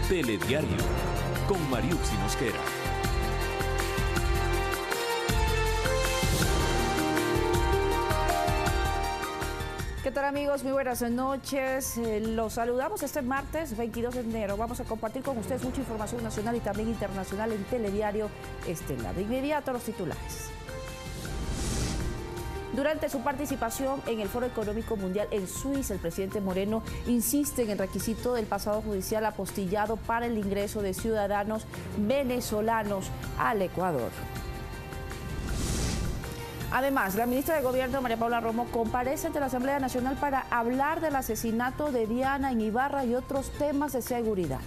Telediario, con Mariuxi Mosquera. ¿Qué tal, amigos? Muy buenas noches. Los saludamos este martes 22 de enero. Vamos a compartir con ustedes mucha información nacional y también internacional en Telediario Estelar. De inmediato los titulares. Durante su participación en el Foro Económico Mundial en Suiza, el presidente Moreno insiste en el requisito del pasado judicial apostillado para el ingreso de ciudadanos venezolanos al Ecuador. Además, la ministra de Gobierno, María Paula Romo, comparece ante la Asamblea Nacional para hablar del asesinato de Diana en Ibarra y otros temas de seguridad.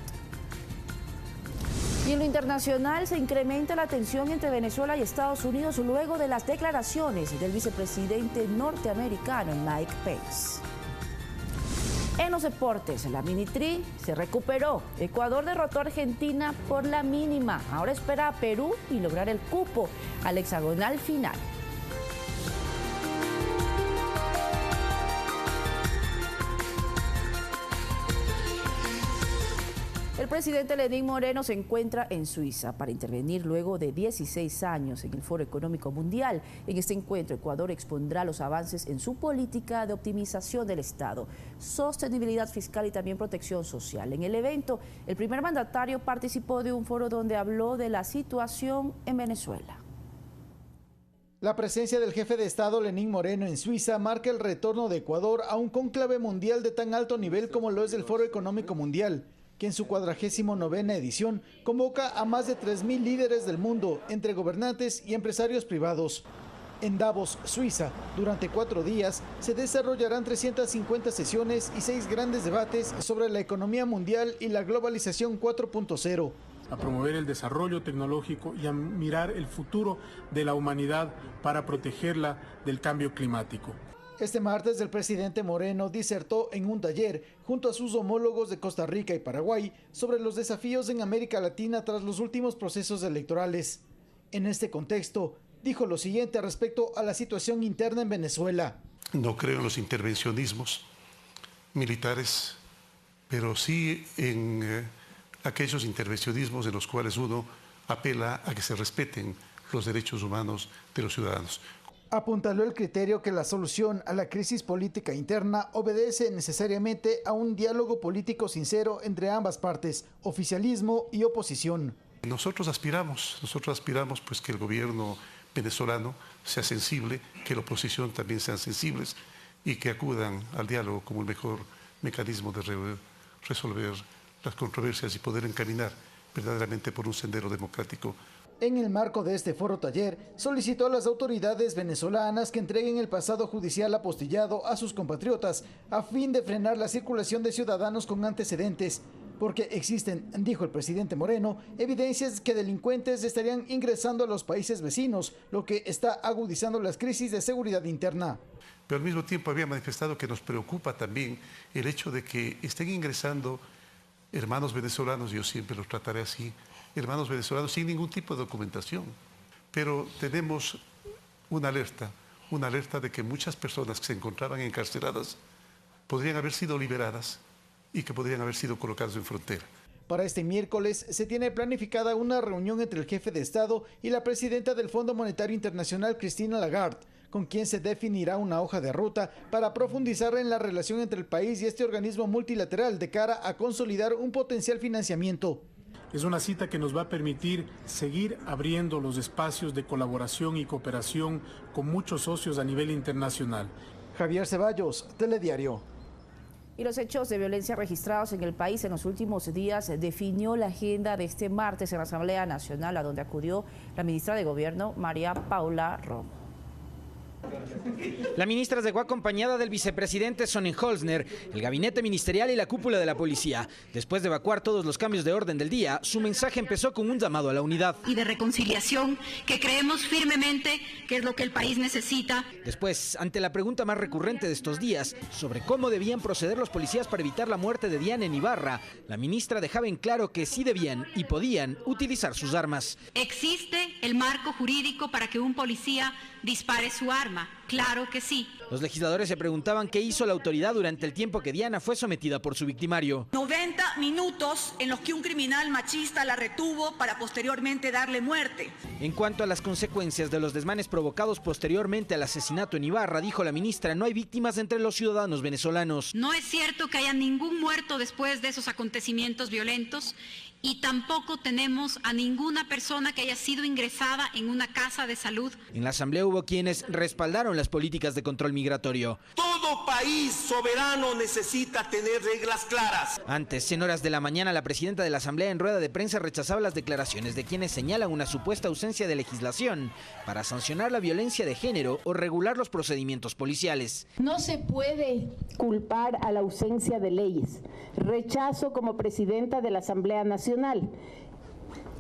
Y en lo internacional se incrementa la tensión entre Venezuela y Estados Unidos luego de las declaraciones del vicepresidente norteamericano Mike Pence. En los deportes, la Mini-Tri se recuperó. Ecuador derrotó a Argentina por la mínima. Ahora espera a Perú y lograr el cupo al hexagonal final. El presidente Lenín Moreno se encuentra en Suiza para intervenir luego de 16 años en el Foro Económico Mundial. En este encuentro, Ecuador expondrá los avances en su política de optimización del Estado, sostenibilidad fiscal y también protección social. En el evento, el primer mandatario participó de un foro donde habló de la situación en Venezuela. La presencia del jefe de Estado Lenín Moreno en Suiza marca el retorno de Ecuador a un cónclave mundial de tan alto nivel como lo es el Foro Económico Mundial, que en su 49ª edición convoca a más de 3.000 líderes del mundo, entre gobernantes y empresarios privados. En Davos, Suiza, durante 4 días, se desarrollarán 350 sesiones y 6 grandes debates sobre la economía mundial y la globalización 4.0. A promover el desarrollo tecnológico y a mirar el futuro de la humanidad para protegerla del cambio climático. Este martes el presidente Moreno disertó en un taller junto a sus homólogos de Costa Rica y Paraguay sobre los desafíos en América Latina tras los últimos procesos electorales. En este contexto, dijo lo siguiente respecto a la situación interna en Venezuela. No creo en los intervencionismos militares, pero sí en aquellos intervencionismos en los cuales uno apela a que se respeten los derechos humanos de los ciudadanos. Apuntaló el criterio que la solución a la crisis política interna obedece necesariamente a un diálogo político sincero entre ambas partes, oficialismo y oposición. Nosotros aspiramos pues que el gobierno venezolano sea sensible, que la oposición también sean sensibles y que acudan al diálogo como el mejor mecanismo de resolver las controversias y poder encaminar verdaderamente por un sendero democrático. En el marco de este foro taller, solicitó a las autoridades venezolanas que entreguen el pasado judicial apostillado a sus compatriotas a fin de frenar la circulación de ciudadanos con antecedentes, porque existen, dijo el presidente Moreno, evidencias que delincuentes estarían ingresando a los países vecinos, lo que está agudizando las crisis de seguridad interna. Pero al mismo tiempo había manifestado que nos preocupa también el hecho de que estén ingresando hermanos venezolanos, yo siempre los trataré así, hermanos venezolanos sin ningún tipo de documentación. Pero tenemos una alerta de que muchas personas que se encontraban encarceladas podrían haber sido liberadas y que podrían haber sido colocadas en frontera. Para este miércoles se tiene planificada una reunión entre el jefe de Estado y la presidenta del Fondo Monetario Internacional, Christine Lagarde, con quien se definirá una hoja de ruta para profundizar en la relación entre el país y este organismo multilateral de cara a consolidar un potencial financiamiento. Es una cita que nos va a permitir seguir abriendo los espacios de colaboración y cooperación con muchos socios a nivel internacional. Javier Ceballos, Telediario. Y los hechos de violencia registrados en el país en los últimos días definió la agenda de este martes en la Asamblea Nacional, a donde acudió la ministra de Gobierno, María Paula Romo. La ministra llegó acompañada del vicepresidente Sonnenholzner, el gabinete ministerial y la cúpula de la policía. Después de evacuar todos los cambios de orden del día, su mensaje empezó con un llamado a la unidad. Y de reconciliación, que creemos firmemente que es lo que el país necesita. Después, ante la pregunta más recurrente de estos días, sobre cómo debían proceder los policías para evitar la muerte de Diana en Ibarra, la ministra dejaba en claro que sí debían y podían utilizar sus armas. Existe el marco jurídico para que un policía dispare su arma. arma? Claro que sí. Los legisladores se preguntaban qué hizo la autoridad durante el tiempo que Diana fue sometida por su victimario. 90 minutos en los que un criminal machista la retuvo para posteriormente darle muerte. En cuanto a las consecuencias de los desmanes provocados posteriormente al asesinato en Ibarra, dijo la ministra, no hay víctimas entre los ciudadanos venezolanos. No es cierto que haya ningún muerto después de esos acontecimientos violentos y tampoco tenemos a ninguna persona que haya sido ingresada en una casa de salud. En la asamblea hubo quienes respaldaron las políticas de control migratorio. Todo país soberano necesita tener reglas claras. Antes, en horas de la mañana, la presidenta de la asamblea en rueda de prensa rechazaba las declaraciones de quienes señalan una supuesta ausencia de legislación para sancionar la violencia de género o regular los procedimientos policiales. No se puede culpar a la ausencia de leyes. Rechazo como presidenta de la Asamblea Nacional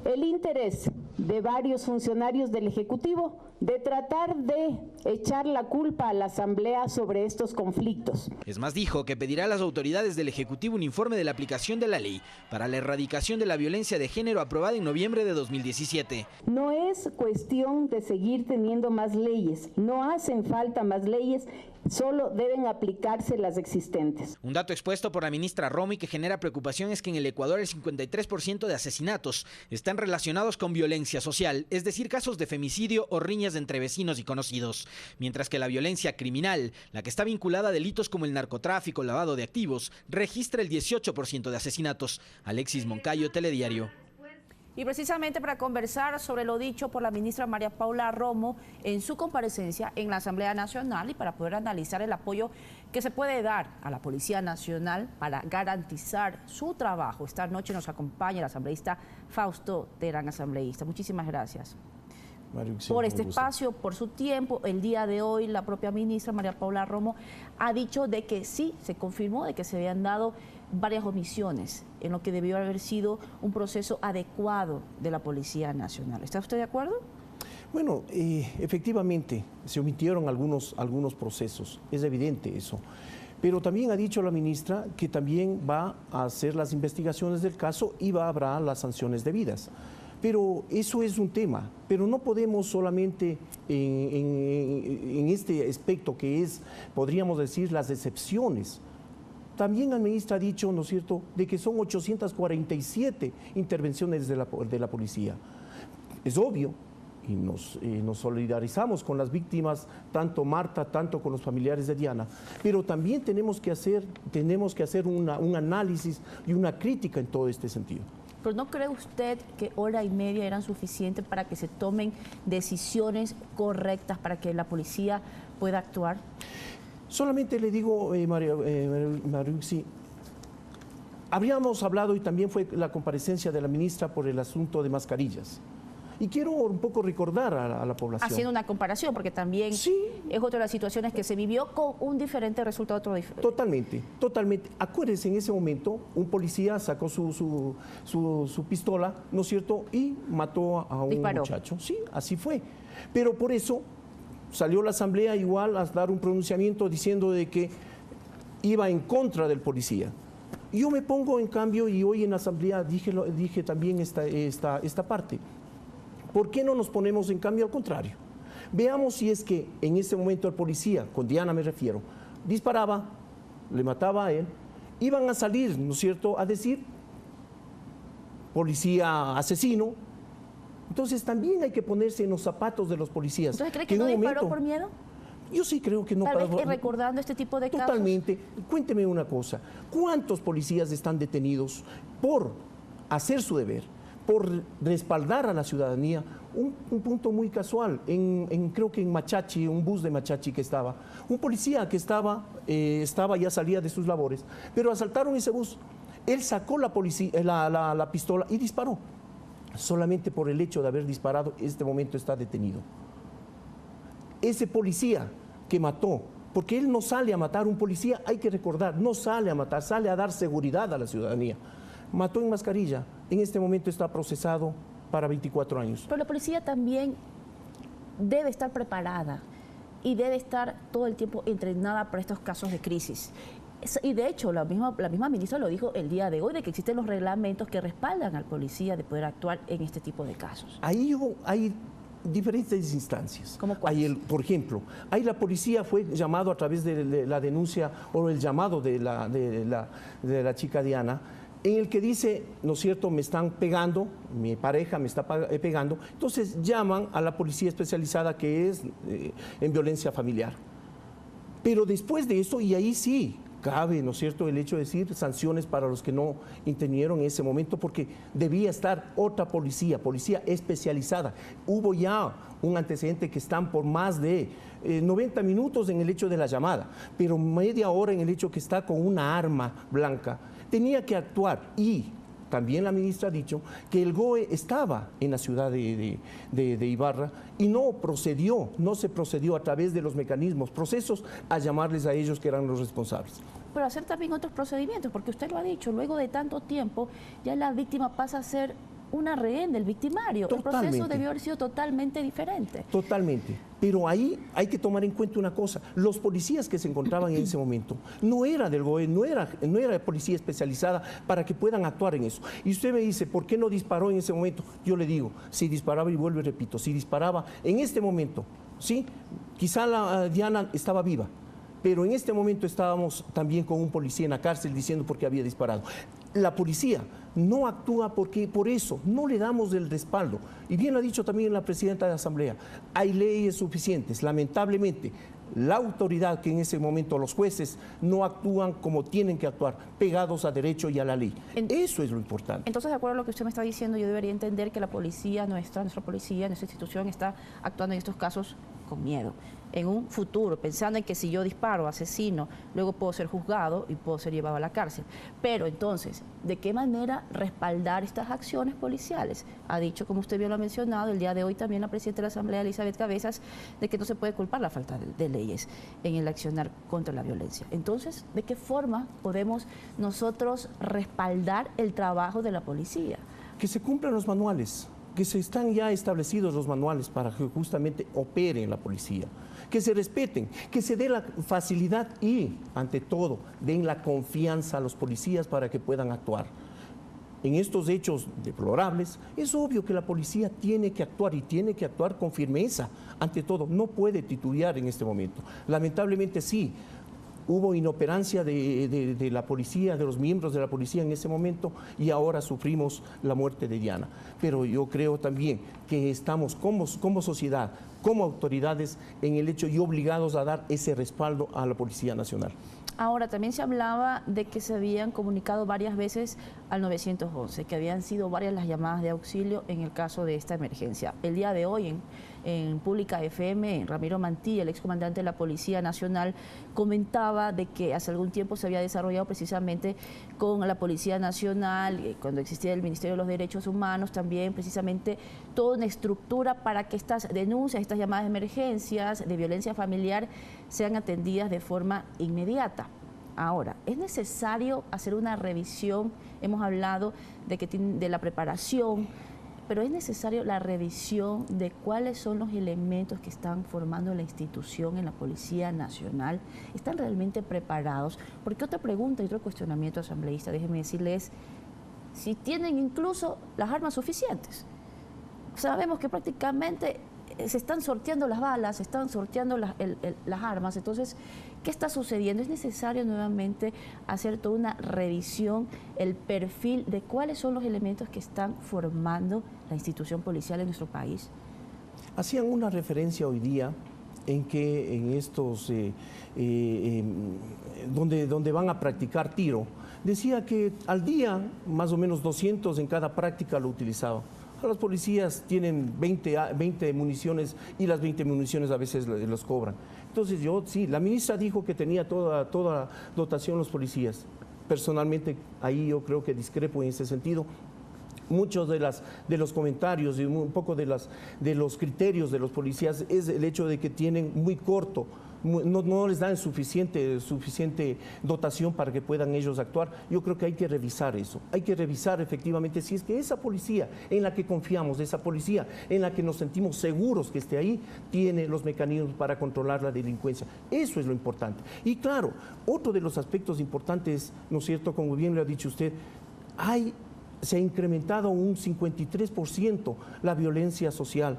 el interés de varios funcionarios del Ejecutivo de tratar de echar la culpa a la Asamblea sobre estos conflictos. Es más, dijo que pedirá a las autoridades del Ejecutivo un informe de la aplicación de la ley para la erradicación de la violencia de género aprobada en noviembre de 2017. No es cuestión de seguir teniendo más leyes, no hacen falta más leyes, solo deben aplicarse las existentes. Un dato expuesto por la ministra Romy que genera preocupación es que en el Ecuador el 53% de asesinatos están relacionados con violencia social, es decir, casos de femicidio o riñas entre vecinos y conocidos, mientras que la violencia criminal, la que está vinculada a delitos como el narcotráfico, lavado de activos, registra el 18% de asesinatos. Alexis Moncayo, Telediario. Y precisamente para conversar sobre lo dicho por la ministra María Paula Romo en su comparecencia en la Asamblea Nacional y para poder analizar el apoyo que se puede dar a la Policía Nacional para garantizar su trabajo. Esta noche nos acompaña el asambleísta Fausto Terán, asambleísta. Muchísimas gracias por este espacio, por su tiempo. El día de hoy la propia ministra María Paula Romo ha dicho de que sí, se confirmó de que se habían dado varias omisiones en lo que debió haber sido un proceso adecuado de la Policía Nacional. ¿Está usted de acuerdo? Bueno, efectivamente, se omitieron algunos procesos, es evidente eso. Pero también ha dicho la ministra que también va a hacer las investigaciones del caso y habrá las sanciones debidas. Pero eso es un tema, pero no podemos solamente en este aspecto que es, podríamos decir, las excepciones. También la ministra ha dicho, ¿no es cierto?, de que son 847 intervenciones de la policía. Es obvio, y nos solidarizamos con las víctimas, tanto Marta, tanto con los familiares de Diana, pero también tenemos que hacer un análisis y una crítica en todo este sentido. ¿Pero no cree usted que hora y media eran suficientes para que se tomen decisiones correctas para que la policía pueda actuar? Solamente le digo, Mariuxi, habríamos hablado y también fue la comparecencia de la ministra por el asunto de mascarillas. Y quiero un poco recordar a la población. Haciendo una comparación, porque también sí, es otra de las situaciones que se vivió con un diferente resultado, otro diferente. Totalmente, totalmente. Acuérdense, en ese momento, un policía sacó su pistola, ¿no es cierto?, y mató a un muchacho. Sí, así fue. Pero por eso salió la Asamblea igual a dar un pronunciamiento diciendo de que iba en contra del policía. Yo me pongo, en cambio, y hoy en la Asamblea dije también esta parte. ¿Por qué no nos ponemos en cambio al contrario? Veamos si es que en ese momento el policía, con Diana me refiero, disparaba, le mataba a él, iban a salir, ¿no es cierto?, a decir policía asesino. Entonces también hay que ponerse en los zapatos de los policías. ¿Entonces cree que no disparó por miedo? Yo sí creo que no. Tal vez recordando este tipo de casos. Totalmente. Cuénteme una cosa, ¿cuántos policías están detenidos por hacer su deber, por respaldar a la ciudadanía? Un punto muy casual, creo que en Machachi, un bus de Machachi que estaba, un policía que estaba ya salía de sus labores, pero asaltaron ese bus, él sacó la pistola y disparó. Solamente por el hecho de haber disparado, en este momento está detenido. Ese policía que mató, porque él no sale a matar, un policía, hay que recordar, no sale a matar, sale a dar seguridad a la ciudadanía. Mató en mascarilla, en este momento está procesado para 24 años. Pero la policía también debe estar preparada y debe estar todo el tiempo entrenada para estos casos de crisis. Y de hecho, la misma ministra lo dijo el día de hoy, de que existen los reglamentos que respaldan al policía de poder actuar en este tipo de casos. Ahí diferentes instancias. ¿Cómo cuáles? Por ejemplo, ahí la policía fue llamado a través de la denuncia o el llamado de la chica Diana, en el que dice, ¿no es cierto?, me están pegando, mi pareja me está pegando. Entonces llaman a la policía especializada que es en violencia familiar. Pero después de eso, y ahí sí cabe, ¿no es cierto?, el hecho de decir sanciones para los que no intervinieron en ese momento, porque debía estar otra policía especializada. Hubo ya un antecedente que están por más de 90 minutos en el hecho de la llamada, pero media hora en el hecho que está con una arma blanca. Tenía que actuar, y también la ministra ha dicho que el GOE estaba en la ciudad de Ibarra y no se procedió a través de los procesos a llamarles a ellos que eran los responsables. Pero hacer también otros procedimientos, porque usted lo ha dicho, luego de tanto tiempo ya la víctima pasa a ser una rehén del victimario. Totalmente. El proceso debió haber sido totalmente diferente. Totalmente. Pero ahí hay que tomar en cuenta una cosa. Los policías que se encontraban en ese momento no era del GOE, no era policía especializada para que puedan actuar en eso. Y usted me dice, ¿por qué no disparó en ese momento? Yo le digo, si disparaba, y vuelvo y repito, si disparaba en este momento, ¿sí? Quizá la Diana estaba viva, pero en este momento estábamos también con un policía en la cárcel diciendo por qué había disparado. La policía no actúa porque por eso no le damos el respaldo. Y bien lo ha dicho también la presidenta de la Asamblea, hay leyes suficientes. Lamentablemente, la autoridad, que en ese momento los jueces, no actúan como tienen que actuar, pegados a derecho y a la ley. Eso es lo importante. Entonces, de acuerdo a lo que usted me está diciendo, yo debería entender que la policía, nuestra policía, nuestra institución está actuando en estos casos con miedo. En un futuro, pensando en que si yo disparo, asesino, luego puedo ser juzgado y puedo ser llevado a la cárcel. Pero entonces, ¿de qué manera respaldar estas acciones policiales? Ha dicho, como usted bien lo ha mencionado, el día de hoy también la presidenta de la Asamblea, Elizabeth Cabezas, de que no se puede culpar la falta de leyes en el accionar contra la violencia. Entonces, ¿de qué forma podemos nosotros respaldar el trabajo de la policía? Que se cumplan los manuales, que se están ya establecidos los manuales para que justamente opere la policía, que se respeten, que se dé la facilidad y, ante todo, den la confianza a los policías para que puedan actuar. En estos hechos deplorables, es obvio que la policía tiene que actuar y tiene que actuar con firmeza. Ante todo, no puede titubear en este momento. Lamentablemente sí, hubo inoperancia de la policía, de los miembros de la policía en ese momento, y ahora sufrimos la muerte de Diana. Pero yo creo también que estamos como sociedad, como autoridades, en el hecho y obligados a dar ese respaldo a la Policía Nacional. Ahora, también se hablaba de que se habían comunicado varias veces al 911, que habían sido varias las llamadas de auxilio en el caso de esta emergencia. El día de hoy, en Pública FM, Ramiro Mantilla, el excomandante de la Policía Nacional, comentaba de que hace algún tiempo se había desarrollado precisamente con la Policía Nacional, cuando existía el Ministerio de los Derechos Humanos, también precisamente toda una estructura para que estas denuncias, estas llamadas de emergencias de violencia familiar sean atendidas de forma inmediata. Ahora, ¿es necesario hacer una revisión? Hemos hablado de la preparación, pero es necesario la revisión de cuáles son los elementos que están formando la institución en la Policía Nacional. ¿Están realmente preparados? Porque otra pregunta y otro cuestionamiento asambleísta, déjeme decirles, si tienen incluso las armas suficientes. Sabemos que prácticamente se están sorteando las balas, se están sorteando las armas. Entonces, ¿qué está sucediendo? Es necesario nuevamente hacer toda una revisión, el perfil de cuáles son los elementos que están formando la institución policial en nuestro país. Hacían una referencia hoy día en que en estos, donde van a practicar tiro, decía que al día más o menos 200 en cada práctica lo utilizaban. Los policías tienen 20 municiones y las 20 municiones a veces los cobran. Entonces sí, la ministra dijo que tenía toda dotación los policías. Personalmente, ahí yo creo que discrepo en ese sentido. Muchos de los comentarios y un poco de los criterios de los policías es el hecho de que tienen muy corto, no les dan suficiente dotación para que puedan ellos actuar. Yo creo que hay que revisar eso, hay que revisar efectivamente si es que esa policía en la que confiamos, esa policía en la que nos sentimos seguros que esté ahí, tiene los mecanismos para controlar la delincuencia. Eso es lo importante. Y claro, otro de los aspectos importantes, ¿no es cierto?, como bien lo ha dicho usted, se ha incrementado un 53% la violencia social.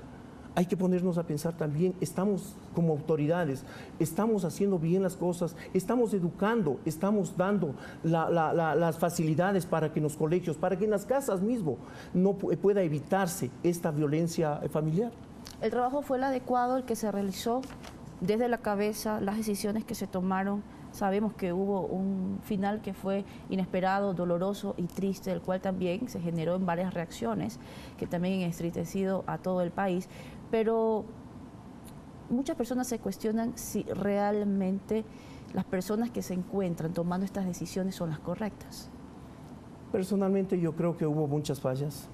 hay que ponernos a pensar también, estamos como autoridades, estamos haciendo bien las cosas, estamos educando, estamos dando las facilidades para que en los colegios, para que en las casas mismo no pueda evitarse esta violencia familiar. ¿El trabajo fue el adecuado, el que se realizó desde la cabeza, las decisiones que se tomaron? Sabemos que hubo un final que fue inesperado, doloroso y triste, el cual también se generó en varias reacciones, que también han entristecido a todo el país, pero muchas personas se cuestionan si realmente las personas que se encuentran tomando estas decisiones son las correctas. Personalmente yo creo que hubo muchas fallas,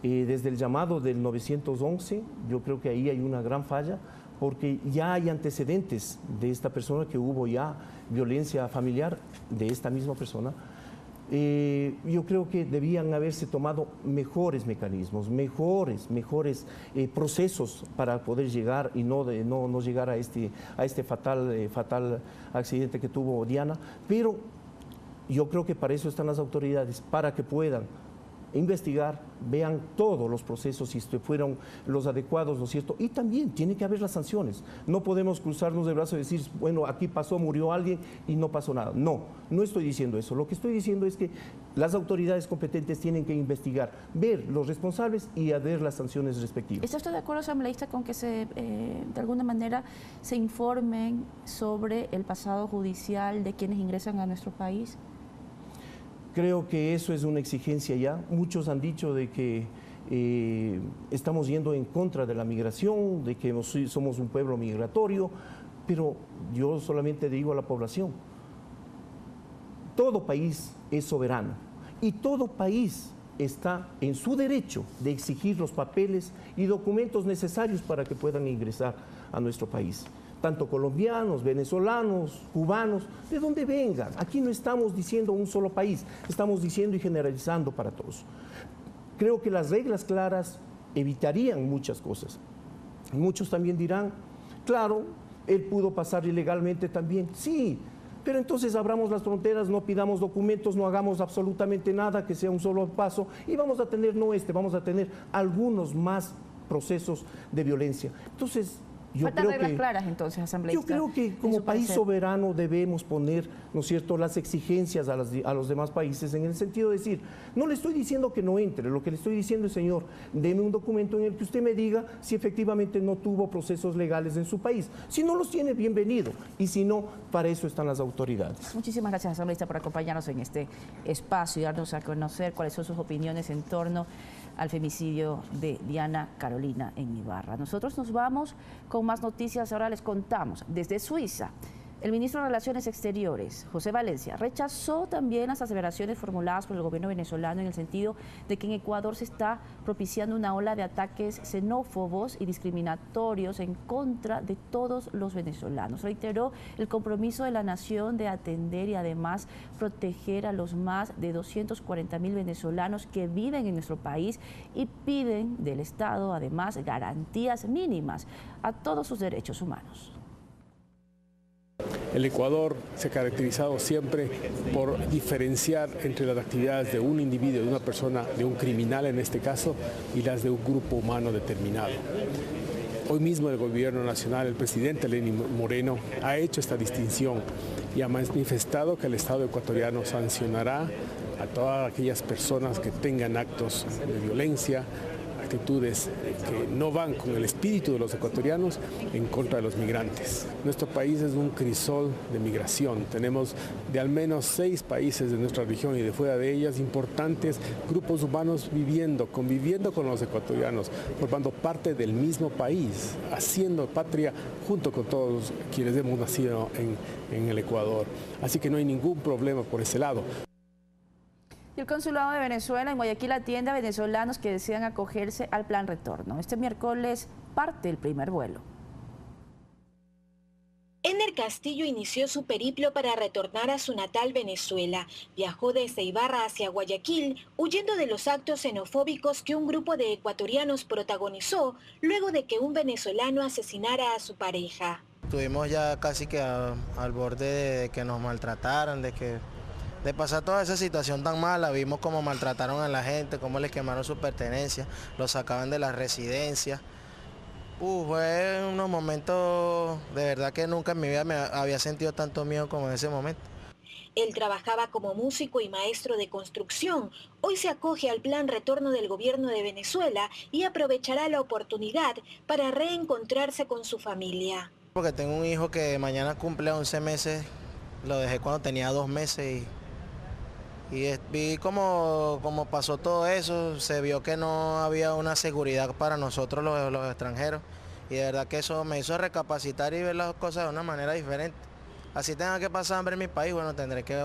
desde el llamado del 911, yo creo que ahí hay una gran falla, porque ya hay antecedentes de esta persona, que hubo ya violencia familiar de esta misma persona. Yo creo que debían haberse tomado mejores mecanismos, mejores procesos para poder llegar y no llegar a este fatal accidente que tuvo Diana, pero yo creo que para eso están las autoridades, para que puedan investigar, vean todos los procesos, si fueron los adecuados, ¿no es cierto? Y también tiene que haber las sanciones. No podemos cruzarnos de brazos y decir, bueno, aquí pasó, murió alguien y no pasó nada. No estoy diciendo eso. Lo que estoy diciendo es que las autoridades competentes tienen que investigar, ver los responsables y ver las sanciones respectivas. ¿Está usted de acuerdo, asambleísta, con que de alguna manera se informen sobre el pasado judicial de quienes ingresan a nuestro país? Creo que eso es una exigencia ya. Muchos han dicho de que estamos yendo en contra de la migración, de que somos un pueblo migratorio, pero yo solamente digo a la población, todo país es soberano y todo país está en su derecho de exigir los papeles y documentos necesarios para que puedan ingresar a nuestro país. Tanto colombianos, venezolanos, cubanos, de donde vengan. Aquí no estamos diciendo un solo país, estamos diciendo y generalizando para todos. Creo que las reglas claras evitarían muchas cosas. Muchos también dirán, claro, él pudo pasar ilegalmente también. Sí, pero entonces abramos las fronteras, no pidamos documentos, no hagamos absolutamente nada, que sea un solo paso, y vamos a tener, vamos a tener algunos más procesos de violencia. Entonces, faltan reglas claras, entonces, asambleísta. Yo creo que como país soberano debemos poner, ¿no es cierto?, las exigencias a los demás países, en el sentido de decir, no le estoy diciendo que no entre, lo que le estoy diciendo es, señor, deme un documento en el que usted me diga si efectivamente no tuvo procesos legales en su país. Si no los tiene, bienvenido, y si no, para eso están las autoridades. Muchísimas gracias, asambleísta, por acompañarnos en este espacio y darnos a conocer cuáles son sus opiniones en torno al femicidio de Diana Carolina en Ibarra. Nosotros nos vamos con más noticias. Ahora les contamos desde Suiza. El ministro de Relaciones Exteriores, José Valencia, rechazó también las aseveraciones formuladas por el gobierno venezolano en el sentido de que en Ecuador se está propiciando una ola de ataques xenófobos y discriminatorios en contra de todos los venezolanos. Reiteró el compromiso de la nación de atender y además proteger a los más de 240.000 venezolanos que viven en nuestro país y piden del Estado además garantías mínimas a todos sus derechos humanos. El Ecuador se ha caracterizado siempre por diferenciar entre las actividades de un individuo, de una persona, de un criminal en este caso, y las de un grupo humano determinado. Hoy mismo el gobierno nacional, el presidente Lenín Moreno, ha hecho esta distinción y ha manifestado que el Estado ecuatoriano sancionará a todas aquellas personas que tengan actos de violencia, actitudes que no van con el espíritu de los ecuatorianos en contra de los migrantes. Nuestro país es un crisol de migración. Tenemos de al menos 6 países de nuestra región y de fuera de ellas importantes grupos humanos conviviendo con los ecuatorianos, formando parte del mismo país, haciendo patria junto con todos quienes hemos nacido en el Ecuador. Así que no hay ningún problema por ese lado. El Consulado de Venezuela en Guayaquil atiende a venezolanos que desean acogerse al plan retorno. Este miércoles parte el primer vuelo. Ener Castillo inició su periplo para retornar a su natal Venezuela. Viajó desde Ibarra hacia Guayaquil, huyendo de los actos xenofóbicos que un grupo de ecuatorianos protagonizó luego de que un venezolano asesinara a su pareja. Estuvimos ya casi que al borde de que nos maltrataran, de pasar toda esa situación tan mala. Vimos cómo maltrataron a la gente, cómo les quemaron sus pertenencias, los sacaban de las residencias. Fue unos momentos de verdad que nunca en mi vida me había sentido tanto miedo como en ese momento. Él trabajaba como músico y maestro de construcción. Hoy se acoge al plan retorno del gobierno de Venezuela y aprovechará la oportunidad para reencontrarse con su familia. Porque tengo un hijo que mañana cumple 11 meses, lo dejé cuando tenía 2 meses y vi cómo pasó todo eso, se vio que no había una seguridad para nosotros los extranjeros y de verdad que eso me hizo recapacitar y ver las cosas de una manera diferente. Así tenga que pasar hambre en mi país, bueno, tendré que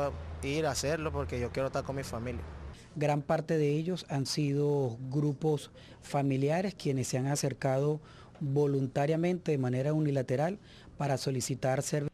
ir a hacerlo porque yo quiero estar con mi familia. Gran parte de ellos han sido grupos familiares quienes se han acercado voluntariamente de manera unilateral para solicitar servicios.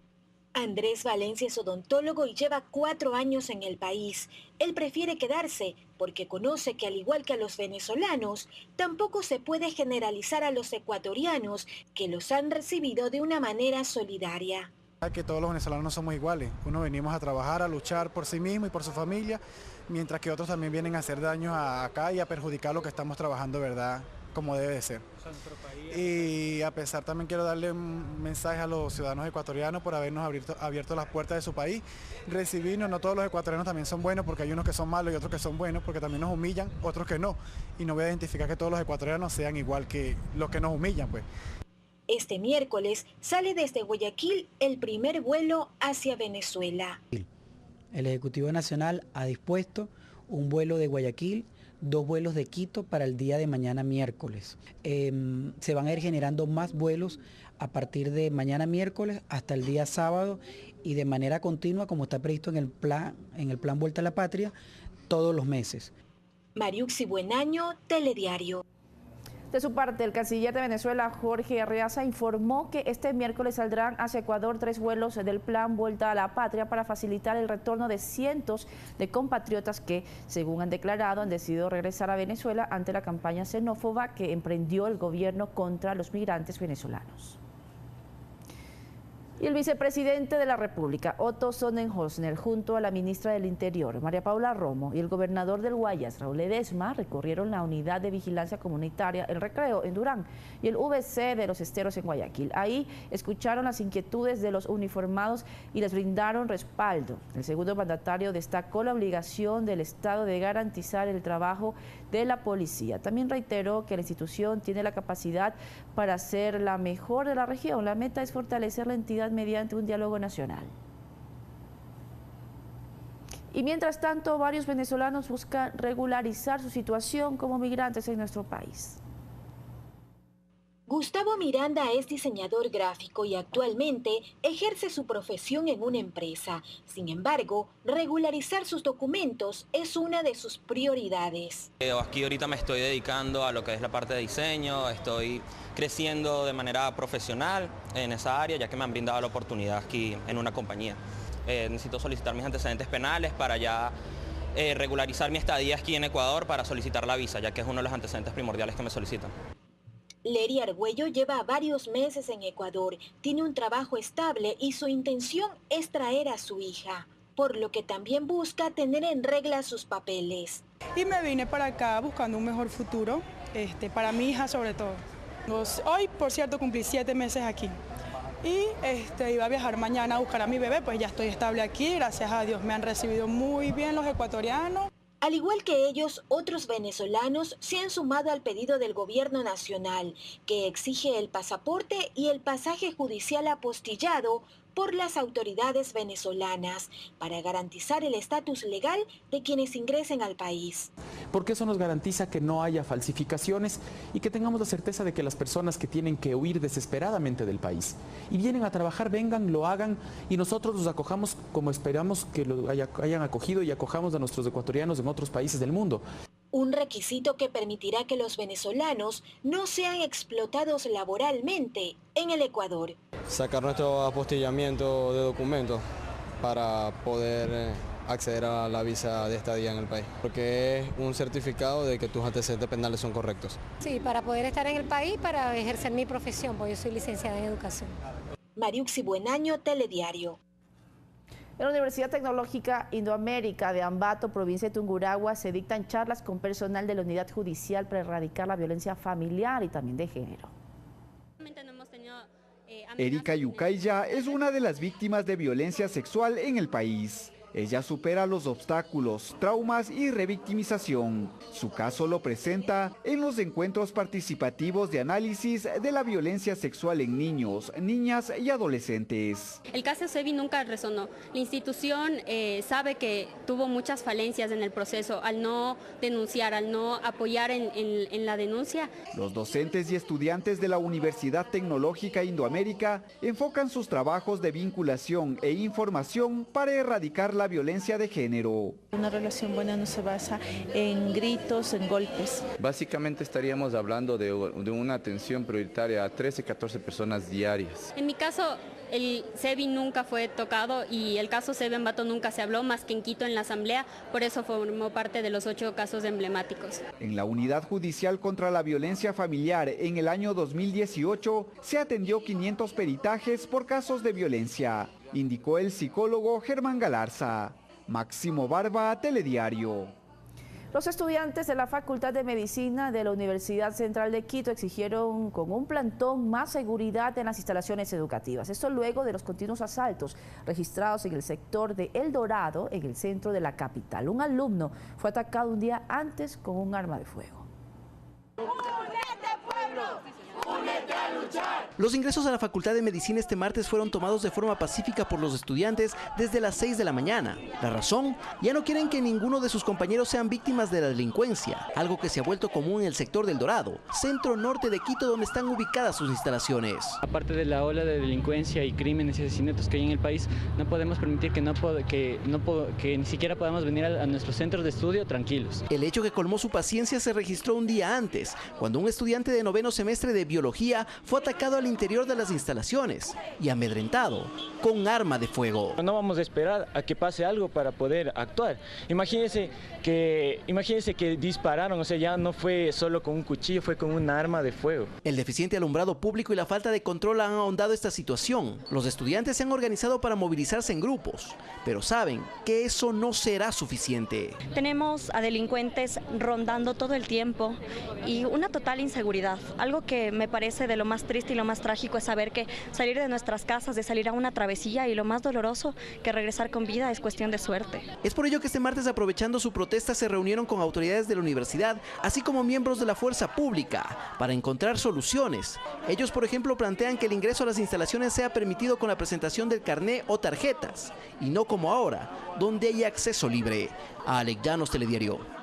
Andrés Valencia es odontólogo y lleva 4 años en el país. Él prefiere quedarse porque conoce que al igual que a los venezolanos, tampoco se puede generalizar a los ecuatorianos que los han recibido de una manera solidaria. Que todos los venezolanos no somos iguales, unos venimos a trabajar, a luchar por sí mismo y por su familia, mientras que otros también vienen a hacer daños acá y a perjudicar lo que estamos trabajando, ¿verdad?, como debe de ser. Y a pesar también quiero darle un mensaje a los ciudadanos ecuatorianos por habernos abierto las puertas de su país, recibirnos. No todos los ecuatorianos también son buenos, porque hay unos que son malos y otros que son buenos, porque también nos humillan, otros que no, y no voy a identificar que todos los ecuatorianos sean igual que los que nos humillan, pues. Este miércoles sale desde Guayaquil el primer vuelo hacia Venezuela. El Ejecutivo Nacional ha dispuesto un vuelo de Guayaquil, 2 vuelos de Quito para el día de mañana miércoles. Se van a ir generando más vuelos a partir de mañana miércoles hasta el día sábado y de manera continua, como está previsto en el plan Vuelta a la Patria, todos los meses. Mariuxi Buenaño, Telediario. De su parte, el canciller de Venezuela, Jorge Arreaza, informó que este miércoles saldrán hacia Ecuador 3 vuelos del plan Vuelta a la Patria para facilitar el retorno de cientos de compatriotas que, según han declarado, han decidido regresar a Venezuela ante la campaña xenófoba que emprendió el gobierno contra los migrantes venezolanos. Y el vicepresidente de la República, Otto Sonnenholzner, junto a la ministra del Interior, María Paula Romo, y el gobernador del Guayas, Raúl Ledesma, recorrieron la unidad de vigilancia comunitaria El Recreo en Durán y el VC de Los Esteros en Guayaquil. Ahí escucharon las inquietudes de los uniformados y les brindaron respaldo. El segundo mandatario destacó la obligación del Estado de garantizar el trabajo de la policía. También reiteró que la institución tiene la capacidad para ser la mejor de la región. La meta es fortalecer la entidad mediante un diálogo nacional. Y mientras tanto, varios venezolanos buscan regularizar su situación como migrantes en nuestro país. Gustavo Miranda es diseñador gráfico y actualmente ejerce su profesión en una empresa. Sin embargo, regularizar sus documentos es una de sus prioridades. Aquí ahorita me estoy dedicando a lo que es la parte de diseño, estoy creciendo de manera profesional en esa área, ya que me han brindado la oportunidad aquí en una compañía. Necesito solicitar mis antecedentes penales para ya regularizar mi estadía aquí en Ecuador para solicitar la visa, ya que es uno de los antecedentes primordiales que me solicitan. Leri Argüello lleva varios meses en Ecuador, tiene un trabajo estable y su intención es traer a su hija, por lo que también busca tener en regla sus papeles. Y me vine para acá buscando un mejor futuro, para mi hija sobre todo. Hoy, por cierto, cumplí 7 meses aquí y iba a viajar mañana a buscar a mi bebé, pues ya estoy estable aquí, gracias a Dios. Me han recibido muy bien los ecuatorianos. Al igual que ellos, otros venezolanos se han sumado al pedido del gobierno nacional, que exige el pasaporte y el pasaje judicial apostillado por las autoridades venezolanas para garantizar el estatus legal de quienes ingresen al país. Porque eso nos garantiza que no haya falsificaciones y que tengamos la certeza de que las personas que tienen que huir desesperadamente del país y vienen a trabajar, vengan, lo hagan y nosotros los acojamos como esperamos que lo hayan acogido y acojamos a nuestros ecuatorianos en otros países del mundo. Un requisito que permitirá que los venezolanos no sean explotados laboralmente en el Ecuador. Sacar nuestro apostillamiento de documentos para poder acceder a la visa de estadía en el país, porque es un certificado de que tus antecedentes penales son correctos. Sí, para poder estar en el país, para ejercer mi profesión, porque yo soy licenciada en educación. Mariuxi Buenaño, Telediario. En la Universidad Tecnológica Indoamérica de Ambato, provincia de Tungurahua, se dictan charlas con personal de la Unidad Judicial para erradicar la violencia familiar y también de género. Erika Yucaya es una de las víctimas de violencia sexual en el país. Ella supera los obstáculos, traumas y revictimización. Su caso lo presenta en los encuentros participativos de análisis de la violencia sexual en niños, niñas y adolescentes. El caso Sevi nunca resonó. La institución sabe que tuvo muchas falencias en el proceso al no denunciar, al no apoyar en la denuncia. Los docentes y estudiantes de la Universidad Tecnológica Indoamérica enfocan sus trabajos de vinculación e información para erradicar la violencia de género. Una relación buena no se basa en gritos, en golpes. Básicamente estaríamos hablando de una atención prioritaria a 13, 14 personas diarias. En mi caso, el Sevi nunca fue tocado y el caso Sevi Ambato nunca se habló más que en Quito en la asamblea, por eso formó parte de los 8 casos emblemáticos. En la Unidad Judicial contra la Violencia Familiar en el año 2018 se atendió 500 peritajes por casos de violencia, indicó el psicólogo Germán Galarza. Máximo Barba, Telediario. Los estudiantes de la Facultad de Medicina de la Universidad Central de Quito exigieron con un plantón más seguridad en las instalaciones educativas. Esto luego de los continuos asaltos registrados en el sector de El Dorado, en el centro de la capital. Un alumno fue atacado un día antes con un arma de fuego. ¡Únete, pueblo! ¡Únete a luchar! Los ingresos a la Facultad de Medicina este martes fueron tomados de forma pacífica por los estudiantes desde las 6 de la mañana. La razón, ya no quieren que ninguno de sus compañeros sean víctimas de la delincuencia, algo que se ha vuelto común en el sector del Dorado, centro norte de Quito, donde están ubicadas sus instalaciones. Aparte de la ola de delincuencia y crímenes y asesinatos que hay en el país, no podemos permitir que ni siquiera podamos venir a nuestros centros de estudio tranquilos. El hecho que colmó su paciencia se registró un día antes, cuando un estudiante de 9º semestre de biología fue atacado al interior de las instalaciones y amedrentado con arma de fuego. No vamos a esperar a que pase algo para poder actuar. Imagínense que dispararon, o sea, ya no fue solo con un cuchillo, fue con un arma de fuego. El deficiente alumbrado público y la falta de control han ahondado esta situación. Los estudiantes se han organizado para movilizarse en grupos, pero saben que eso no será suficiente. Tenemos a delincuentes rondando todo el tiempo y una total inseguridad. Algo que me parece de lo más triste y lo más trágico es saber que salir de nuestras casas, de salir a una travesía, y lo más doloroso, que regresar con vida es cuestión de suerte. Es por ello que este martes, aprovechando su protesta, se reunieron con autoridades de la universidad, así como miembros de la fuerza pública, para encontrar soluciones. Ellos, por ejemplo, plantean que el ingreso a las instalaciones sea permitido con la presentación del carné o tarjetas, y no como ahora, donde hay acceso libre. Alex Llanos, Telediario.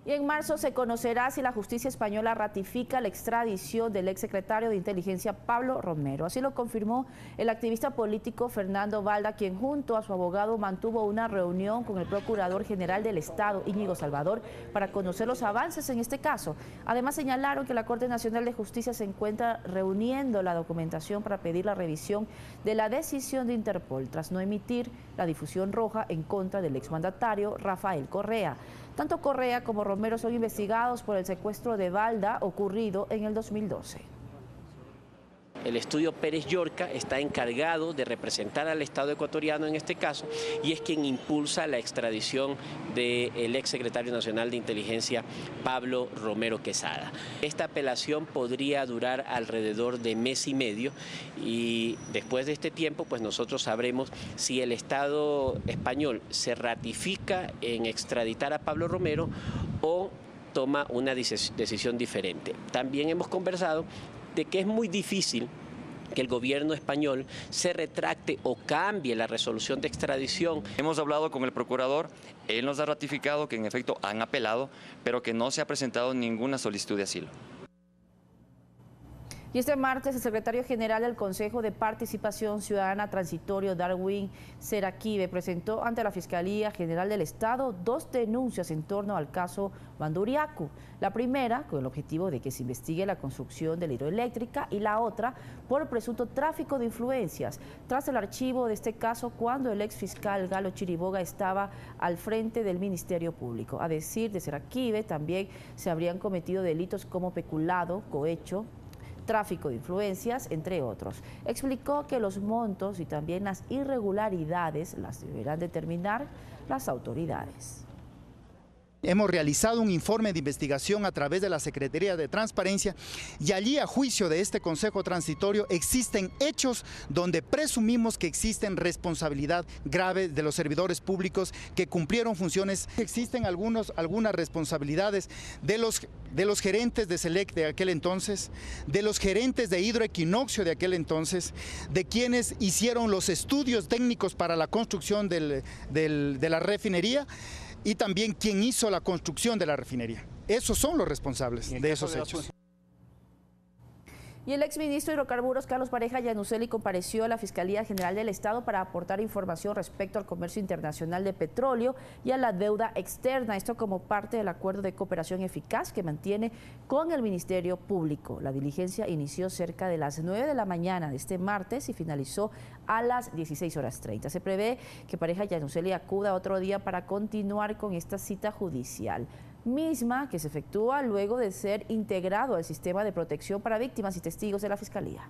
Y en marzo se conocerá si la justicia española ratifica la extradición del exsecretario de Inteligencia Pablo Romero. Así lo confirmó el activista político Fernando Balda, quien junto a su abogado mantuvo una reunión con el Procurador General del Estado, Íñigo Salvador, para conocer los avances en este caso. Además señalaron que la Corte Nacional de Justicia se encuentra reuniendo la documentación para pedir la revisión de la decisión de Interpol tras no emitir la difusión roja en contra del exmandatario Rafael Correa. Tanto Correa como Romero son investigados por el secuestro de Balda ocurrido en el 2012. El estudio Pérez Llorca está encargado de representar al Estado ecuatoriano en este caso y es quien impulsa la extradición del exsecretario nacional de Inteligencia Pablo Romero Quesada. Esta apelación podría durar alrededor de mes y medio y después de este tiempo pues nosotros sabremos si el Estado español se ratifica en extraditar a Pablo Romero o toma una decisión diferente. También hemos conversado de que es muy difícil que el gobierno español se retracte o cambie la resolución de extradición. Hemos hablado con el procurador, él nos ha ratificado que en efecto han apelado, pero que no se ha presentado ninguna solicitud de asilo. Y este martes el secretario general del Consejo de Participación Ciudadana Transitorio, Darwin Seraquibe, presentó ante la Fiscalía General del Estado 2 denuncias en torno al caso Banduriacu. La primera con el objetivo de que se investigue la construcción de la hidroeléctrica y la otra por presunto tráfico de influencias, tras el archivo de este caso cuando el exfiscal Galo Chiriboga estaba al frente del Ministerio Público. A decir de Seraquibe, también se habrían cometido delitos como peculado, cohecho, tráfico de influencias, entre otros. Explicó que los montos y también las irregularidades las deberán determinar las autoridades. Hemos realizado un informe de investigación a través de la Secretaría de Transparencia y allí, a juicio de este Consejo Transitorio, existen hechos donde presumimos que existen responsabilidad grave de los servidores públicos que cumplieron funciones. Existen algunas responsabilidades de los gerentes de Select de aquel entonces, de los gerentes de Hidroequinoccio de aquel entonces, de quienes hicieron los estudios técnicos para la construcción de la refinería, y también quien hizo la construcción de la refinería. Esos son los responsables de esos hechos. Y el exministro de Hidrocarburos, Carlos Pareja Yannuzeli, compareció a la Fiscalía General del Estado para aportar información respecto al comercio internacional de petróleo y a la deuda externa. Esto como parte del acuerdo de cooperación eficaz que mantiene con el Ministerio Público. La diligencia inició cerca de las 9 de la mañana de este martes y finalizó a las 16:30. Se prevé que Pareja Yannuzeli acuda otro día para continuar con esta cita judicial, misma que se efectúa luego de ser integrado al sistema de protección para víctimas y testigos de la Fiscalía.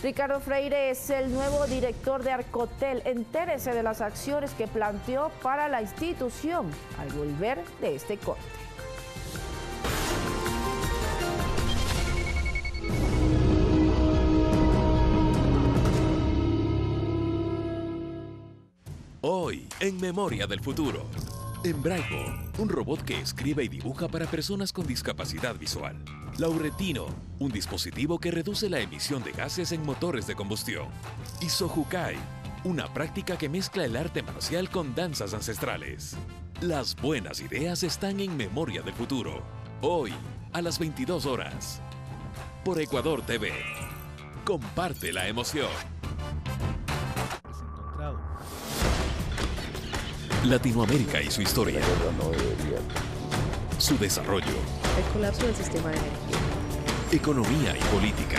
Ricardo Freire es el nuevo director de Arcotel. Entérese de las acciones que planteó para la institución al volver de este corte. Hoy, en Memoria del Futuro. En Braille, un robot que escribe y dibuja para personas con discapacidad visual. Lauretino, un dispositivo que reduce la emisión de gases en motores de combustión. Y Sojukai, una práctica que mezcla el arte marcial con danzas ancestrales. Las buenas ideas están en Memoria del Futuro. Hoy, a las 22 horas. Por Ecuador TV. Comparte la emoción. Latinoamérica y su historia. Su desarrollo. El colapso del sistema de energía. Economía y política.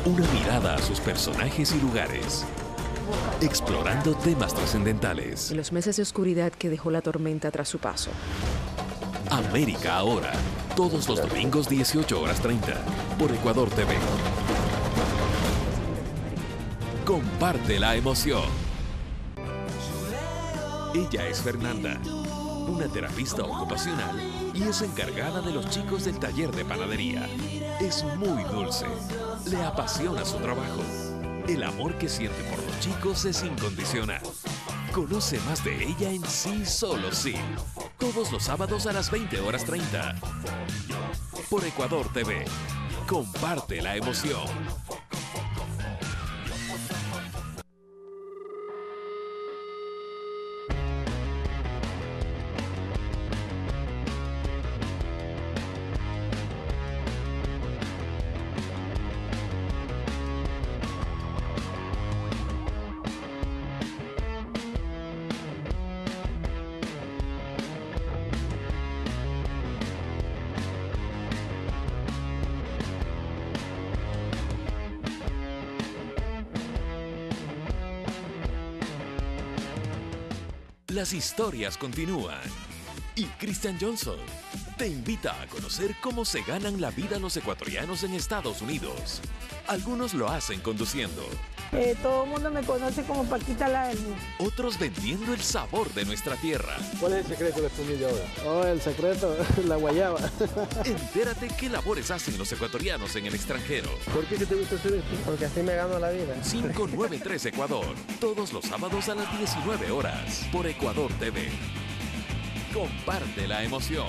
Una mirada a sus personajes y lugares. Explorando temas trascendentales. En los meses de oscuridad que dejó la tormenta tras su paso. América ahora. Todos los domingos 18:30. Por Ecuador TV. Comparte la emoción. Ella es Fernanda, una terapista ocupacional y es encargada de los chicos del taller de panadería. Es muy dulce, le apasiona su trabajo. El amor que siente por los chicos es incondicional. Conoce más de ella en Sí Solo Sí, todos los sábados a las 20:30. Por Ecuador TV, comparte la emoción. Las historias continúan y Christian Johnson te invita a conocer cómo se ganan la vida los ecuatorianos en Estados Unidos. Algunos lo hacen conduciendo. Todo el mundo me conoce como Paquita la del Mundo. Otros vendiendo el sabor de nuestra tierra. ¿Cuál es el secreto de Fumillo ahora? Oh, el secreto, la guayaba. Entérate qué labores hacen los ecuatorianos en el extranjero. ¿Por qué te gusta hacer esto? Porque así me gano la vida. 593 Ecuador, todos los sábados a las 19 horas, por Ecuador TV. Comparte la emoción.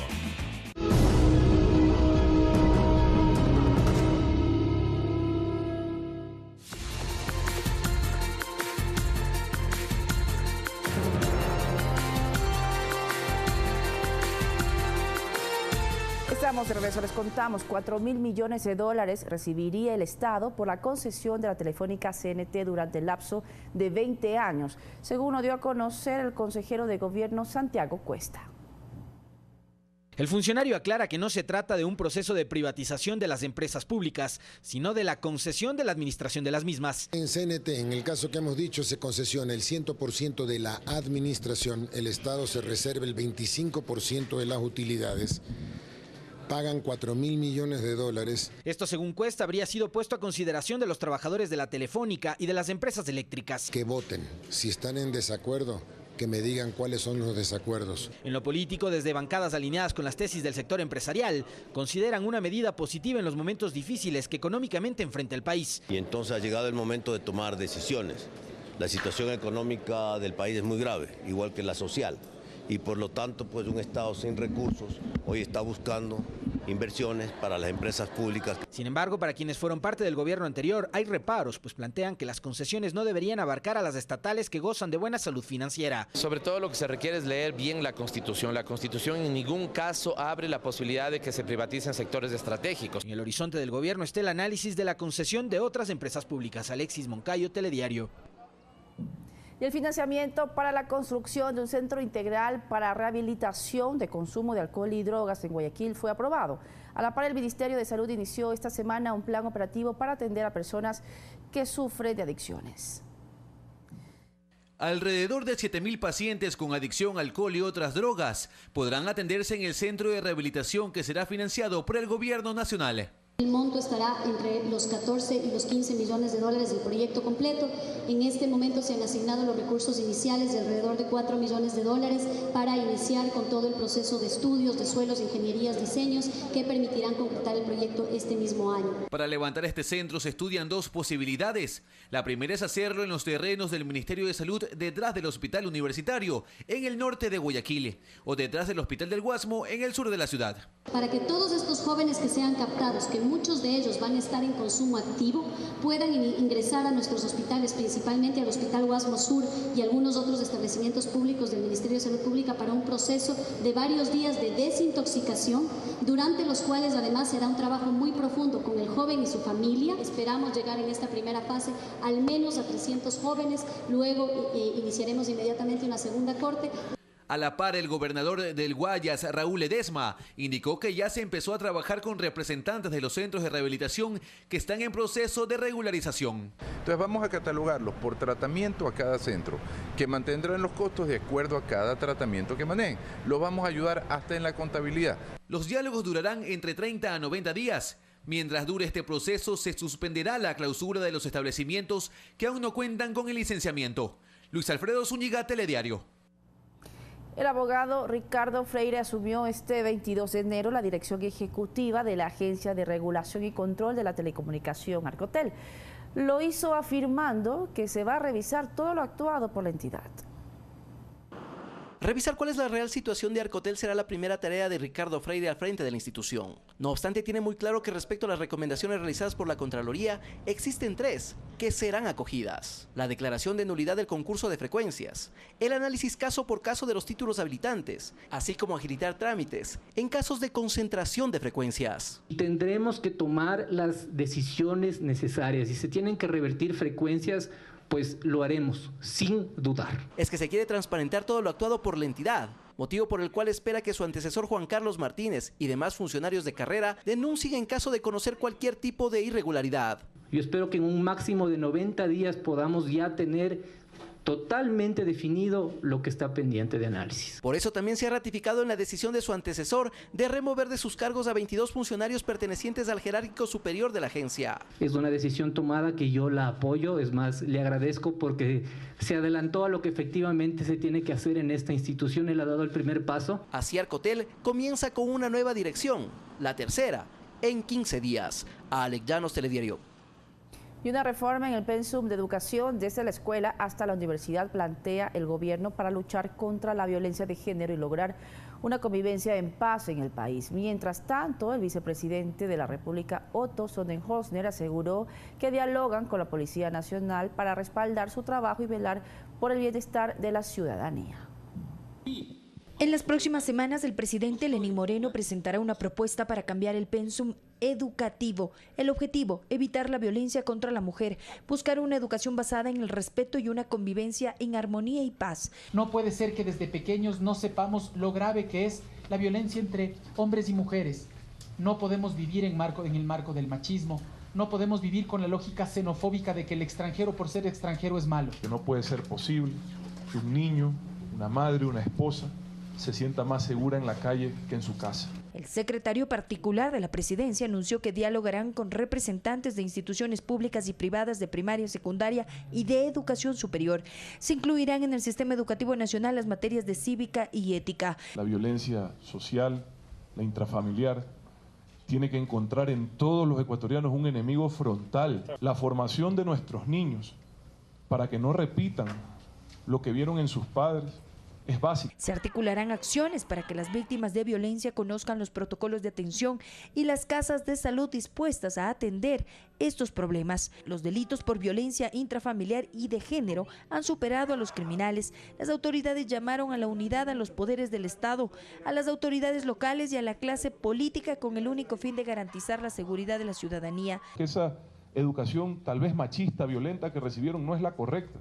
Estamos de regreso, les contamos, 4.000 millones de dólares recibiría el Estado por la concesión de la telefónica CNT durante el lapso de 20 años, según lo dio a conocer el consejero de gobierno Santiago Cuesta. El funcionario aclara que no se trata de un proceso de privatización de las empresas públicas, sino de la concesión de la administración de las mismas. En CNT, en el caso que hemos dicho, se concesiona el 100% de la administración, el Estado se reserva el 25% de las utilidades. Pagan 4.000 millones de dólares. Esto, según Cuesta, habría sido puesto a consideración de los trabajadores de la Telefónica y de las empresas eléctricas. Que voten. Si están en desacuerdo, que me digan cuáles son los desacuerdos. En lo político, desde bancadas alineadas con las tesis del sector empresarial, consideran una medida positiva en los momentos difíciles que económicamente enfrenta el país. Y entonces ha llegado el momento de tomar decisiones. La situación económica del país es muy grave, igual que la social. Y por lo tanto, pues un Estado sin recursos hoy está buscando inversiones para las empresas públicas. Sin embargo, para quienes fueron parte del gobierno anterior, hay reparos, pues plantean que las concesiones no deberían abarcar a las estatales que gozan de buena salud financiera. Sobre todo lo que se requiere es leer bien la Constitución. La Constitución en ningún caso abre la posibilidad de que se privaticen sectores estratégicos. En el horizonte del gobierno está el análisis de la concesión de otras empresas públicas. Alexis Moncayo, Telediario. Y el financiamiento para la construcción de un centro integral para rehabilitación de consumo de alcohol y drogas en Guayaquil fue aprobado. A la par, el Ministerio de Salud inició esta semana un plan operativo para atender a personas que sufren de adicciones. Alrededor de 7.000 pacientes con adicción a alcohol y otras drogas podrán atenderse en el centro de rehabilitación que será financiado por el gobierno nacional. El monto estará entre los 14 y los 15 millones de dólares del proyecto completo. En este momento se han asignado los recursos iniciales de alrededor de 4 millones de dólares para iniciar con todo el proceso de estudios, de suelos, ingenierías, diseños que permitirán concretar el proyecto este mismo año. Para levantar este centro se estudian dos posibilidades. La primera es hacerlo en los terrenos del Ministerio de Salud detrás del Hospital Universitario, en el norte de Guayaquil, o detrás del Hospital del Guasmo, en el sur de la ciudad. Para que todos estos jóvenes que sean captados, que muchos de ellos van a estar en consumo activo, puedan ingresar a nuestros hospitales, principalmente al Hospital Guasmo Sur y algunos otros establecimientos públicos del Ministerio de Salud Pública para un proceso de varios días de desintoxicación, durante los cuales además será un trabajo muy profundo con el joven y su familia. Esperamos llegar en esta primera fase al menos a 300 jóvenes, luego iniciaremos inmediatamente una segunda corte. A la par, el gobernador del Guayas, Raúl Ledesma, indicó que ya se empezó a trabajar con representantes de los centros de rehabilitación que están en proceso de regularización. Entonces vamos a catalogarlos por tratamiento a cada centro, que mantendrán los costos de acuerdo a cada tratamiento que manejen. Los vamos a ayudar hasta en la contabilidad. Los diálogos durarán entre 30 a 90 días. Mientras dure este proceso, se suspenderá la clausura de los establecimientos que aún no cuentan con el licenciamiento. Luis Alfredo Zúñiga, Telediario. El abogado Ricardo Freire asumió este 22 de enero la dirección ejecutiva de la Agencia de Regulación y Control de la Telecomunicación, Arcotel. Lo hizo afirmando que se va a revisar todo lo actuado por la entidad. Revisar cuál es la real situación de Arcotel será la primera tarea de Ricardo Freire al frente de la institución. No obstante, tiene muy claro que respecto a las recomendaciones realizadas por la Contraloría, existen tres que serán acogidas. La declaración de nulidad del concurso de frecuencias, el análisis caso por caso de los títulos habilitantes, así como agilitar trámites en casos de concentración de frecuencias. Tendremos que tomar las decisiones necesarias. Si se tienen que revertir frecuencias, pues lo haremos, sin dudar. Es que se quiere transparentar todo lo actuado por la entidad, motivo por el cual espera que su antecesor Juan Carlos Martínez y demás funcionarios de carrera denuncien en caso de conocer cualquier tipo de irregularidad. Yo espero que en un máximo de 90 días podamos ya tener totalmente definido lo que está pendiente de análisis. Por eso también se ha ratificado en la decisión de su antecesor de remover de sus cargos a 22 funcionarios pertenecientes al jerárquico superior de la agencia. Es una decisión tomada que yo la apoyo, es más, le agradezco porque se adelantó a lo que efectivamente se tiene que hacer en esta institución. Él ha dado el primer paso. Así Arcotel comienza con una nueva dirección, la tercera, en 15 días. Alex Llanos, Telediario. Y una reforma en el pensum de educación desde la escuela hasta la universidad plantea el gobierno para luchar contra la violencia de género y lograr una convivencia en paz en el país. Mientras tanto, el vicepresidente de la República, Otto Sonnenhorstner, aseguró que dialogan con la Policía Nacional para respaldar su trabajo y velar por el bienestar de la ciudadanía. En las próximas semanas, el presidente Lenín Moreno presentará una propuesta para cambiar el pensum educativo. El objetivo, evitar la violencia contra la mujer, buscar una educación basada en el respeto y una convivencia en armonía y paz. No puede ser que desde pequeños no sepamos lo grave que es la violencia entre hombres y mujeres. No podemos vivir en el marco del machismo. No podemos vivir con la lógica xenofóbica de que el extranjero por ser extranjero es malo. Que no puede ser posible que un niño, una madre, una esposa se sienta más segura en la calle que en su casa. El secretario particular de la presidencia anunció que dialogarán con representantes de instituciones públicas y privadas de primaria, secundaria y de educación superior. Se incluirán en el sistema educativo nacional las materias de cívica y ética. La violencia social, la intrafamiliar, tiene que encontrar en todos los ecuatorianos un enemigo frontal. La formación de nuestros niños para que no repitan lo que vieron en sus padres es básico. Se articularán acciones para que las víctimas de violencia conozcan los protocolos de atención y las casas de salud dispuestas a atender estos problemas. Los delitos por violencia intrafamiliar y de género han superado a los criminales. Las autoridades llamaron a la unidad a los poderes del Estado, a las autoridades locales y a la clase política con el único fin de garantizar la seguridad de la ciudadanía. Esa educación tal vez machista, violenta que recibieron no es la correcta.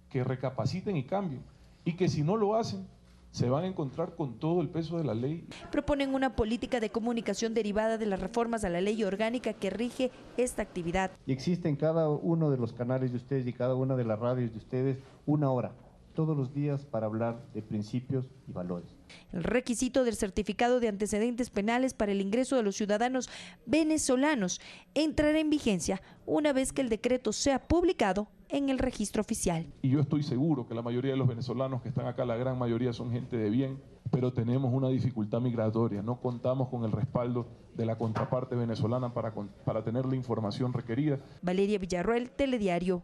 Que recapaciten y cambien. Y que si no lo hacen, se van a encontrar con todo el peso de la ley. Proponen una política de comunicación derivada de las reformas a la ley orgánica que rige esta actividad. Y existe en cada uno de los canales de ustedes y cada una de las radios de ustedes una hora, todos los días, para hablar de principios y valores. El requisito del certificado de antecedentes penales para el ingreso de los ciudadanos venezolanos entrará en vigencia una vez que el decreto sea publicado en el registro oficial. Y yo estoy seguro que la mayoría de los venezolanos que están acá, la gran mayoría son gente de bien, pero tenemos una dificultad migratoria. No contamos con el respaldo de la contraparte venezolana para tener la información requerida. Valeria Villarroel, Telediario.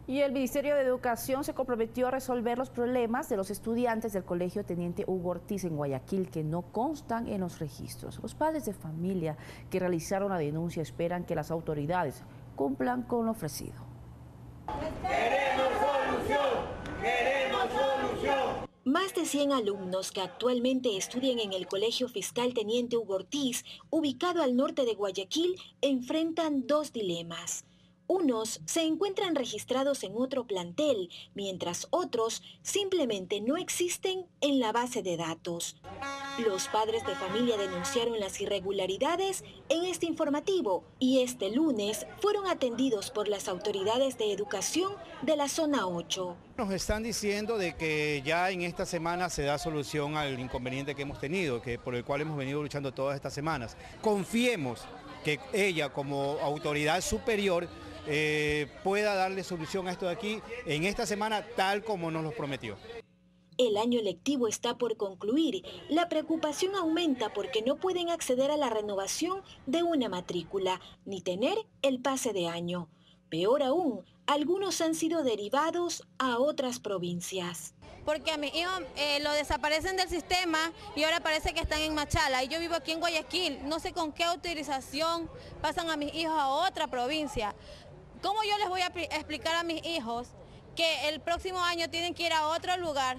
Y el Ministerio de Educación se comprometió a resolver los problemas de los estudiantes del Colegio Teniente Hugo Ortiz en Guayaquil que no constan en los registros. Los padres de familia que realizaron la denuncia esperan que las autoridades cumplan con lo ofrecido. ¡Queremos solución! ¡Queremos solución! Más de 100 alumnos que actualmente estudian en el Colegio Fiscal Teniente Hugo Ortiz, ubicado al norte de Guayaquil, enfrentan dos dilemas. Unos se encuentran registrados en otro plantel, mientras otros simplemente no existen en la base de datos. Los padres de familia denunciaron las irregularidades en este informativo y este lunes fueron atendidos por las autoridades de educación de la zona 8. Nos están diciendo de que ya en esta semana se da solución al inconveniente que hemos tenido, por el cual hemos venido luchando todas estas semanas. Confiemos que ella, como autoridad superior, pueda darle solución a esto de aquí en esta semana, tal como nos lo prometió. El año lectivo está por concluir. La preocupación aumenta porque no pueden acceder a la renovación de una matrícula, ni tener el pase de año. Peor aún, algunos han sido derivados a otras provincias. Porque a mi hijo lo desaparecen del sistema y ahora parece que están en Machala. Y yo vivo aquí en Guayaquil. No sé con qué autorización pasan a mis hijos a otra provincia. ¿Cómo yo les voy a explicar a mis hijos que el próximo año tienen que ir a otro lugar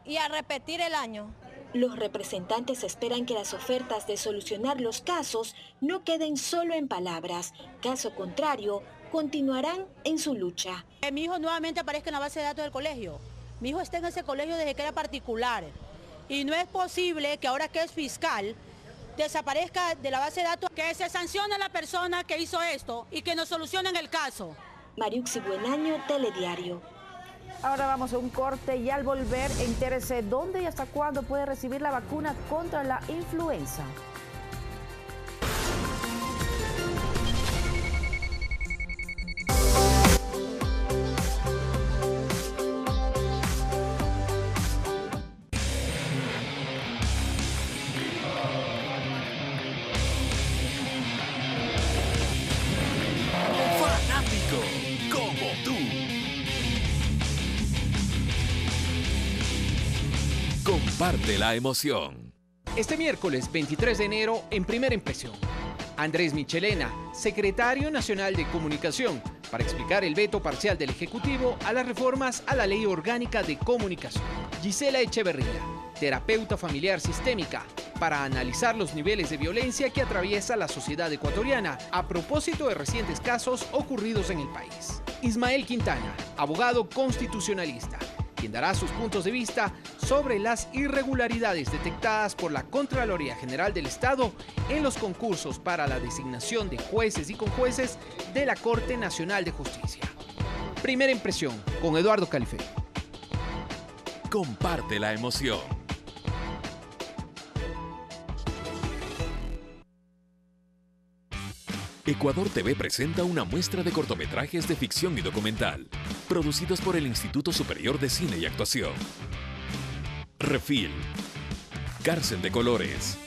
y a repetir el año? Los representantes esperan que las ofertas de solucionar los casos no queden solo en palabras. Caso contrario, continuarán en su lucha. Que mi hijo nuevamente aparezca en la base de datos del colegio. Mi hijo está en ese colegio desde que era particular. Y no es posible que ahora que es fiscal desaparezca de la base de datos. Que se sancione a la persona que hizo esto y que nos solucionen el caso. Mariuxi Buenaño, Telediario. Ahora vamos a un corte y al volver, entérese dónde y hasta cuándo puede recibir la vacuna contra la influenza. Como tú. Comparte la emoción. Este miércoles 23 de enero, en Primera Impresión, Andrés Michelena, secretario nacional de Comunicación, para explicar el veto parcial del Ejecutivo a las reformas a la Ley Orgánica de Comunicación. Gisela Echeverría, terapeuta familiar sistémica, para analizar los niveles de violencia que atraviesa la sociedad ecuatoriana a propósito de recientes casos ocurridos en el país. Ismael Quintana, abogado constitucionalista, quien dará sus puntos de vista sobre las irregularidades detectadas por la Contraloría General del Estado en los concursos para la designación de jueces y conjueces de la Corte Nacional de Justicia. Primera Impresión, con Eduardo Califé. Comparte la emoción. Ecuador TV presenta una muestra de cortometrajes de ficción y documental, producidos por el Instituto Superior de Cine y Actuación. Refil, Cárcel de Colores,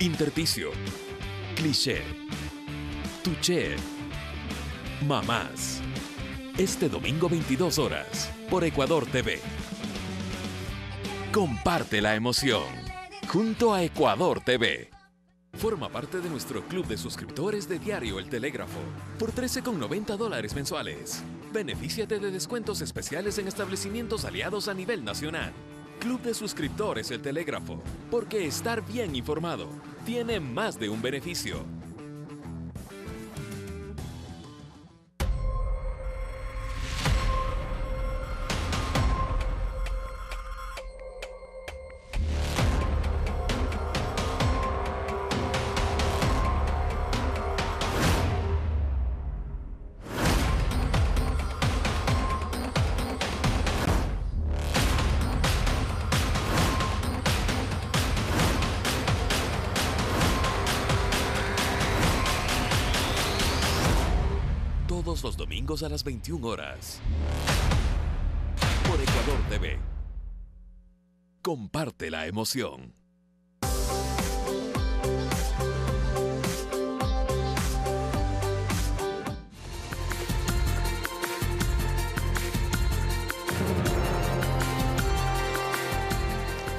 Intersticio, Cliché, Touché, Mamás. Este domingo 22 horas, por Ecuador TV. Comparte la emoción, junto a Ecuador TV. Forma parte de nuestro club de suscriptores de Diario El Telégrafo por $13,90 mensuales. Benefíciate de descuentos especiales en establecimientos aliados a nivel nacional. Club de suscriptores El Telégrafo, porque estar bien informado tiene más de un beneficio. Todos los domingos a las 21 horas. Por Ecuador TV. Comparte la emoción.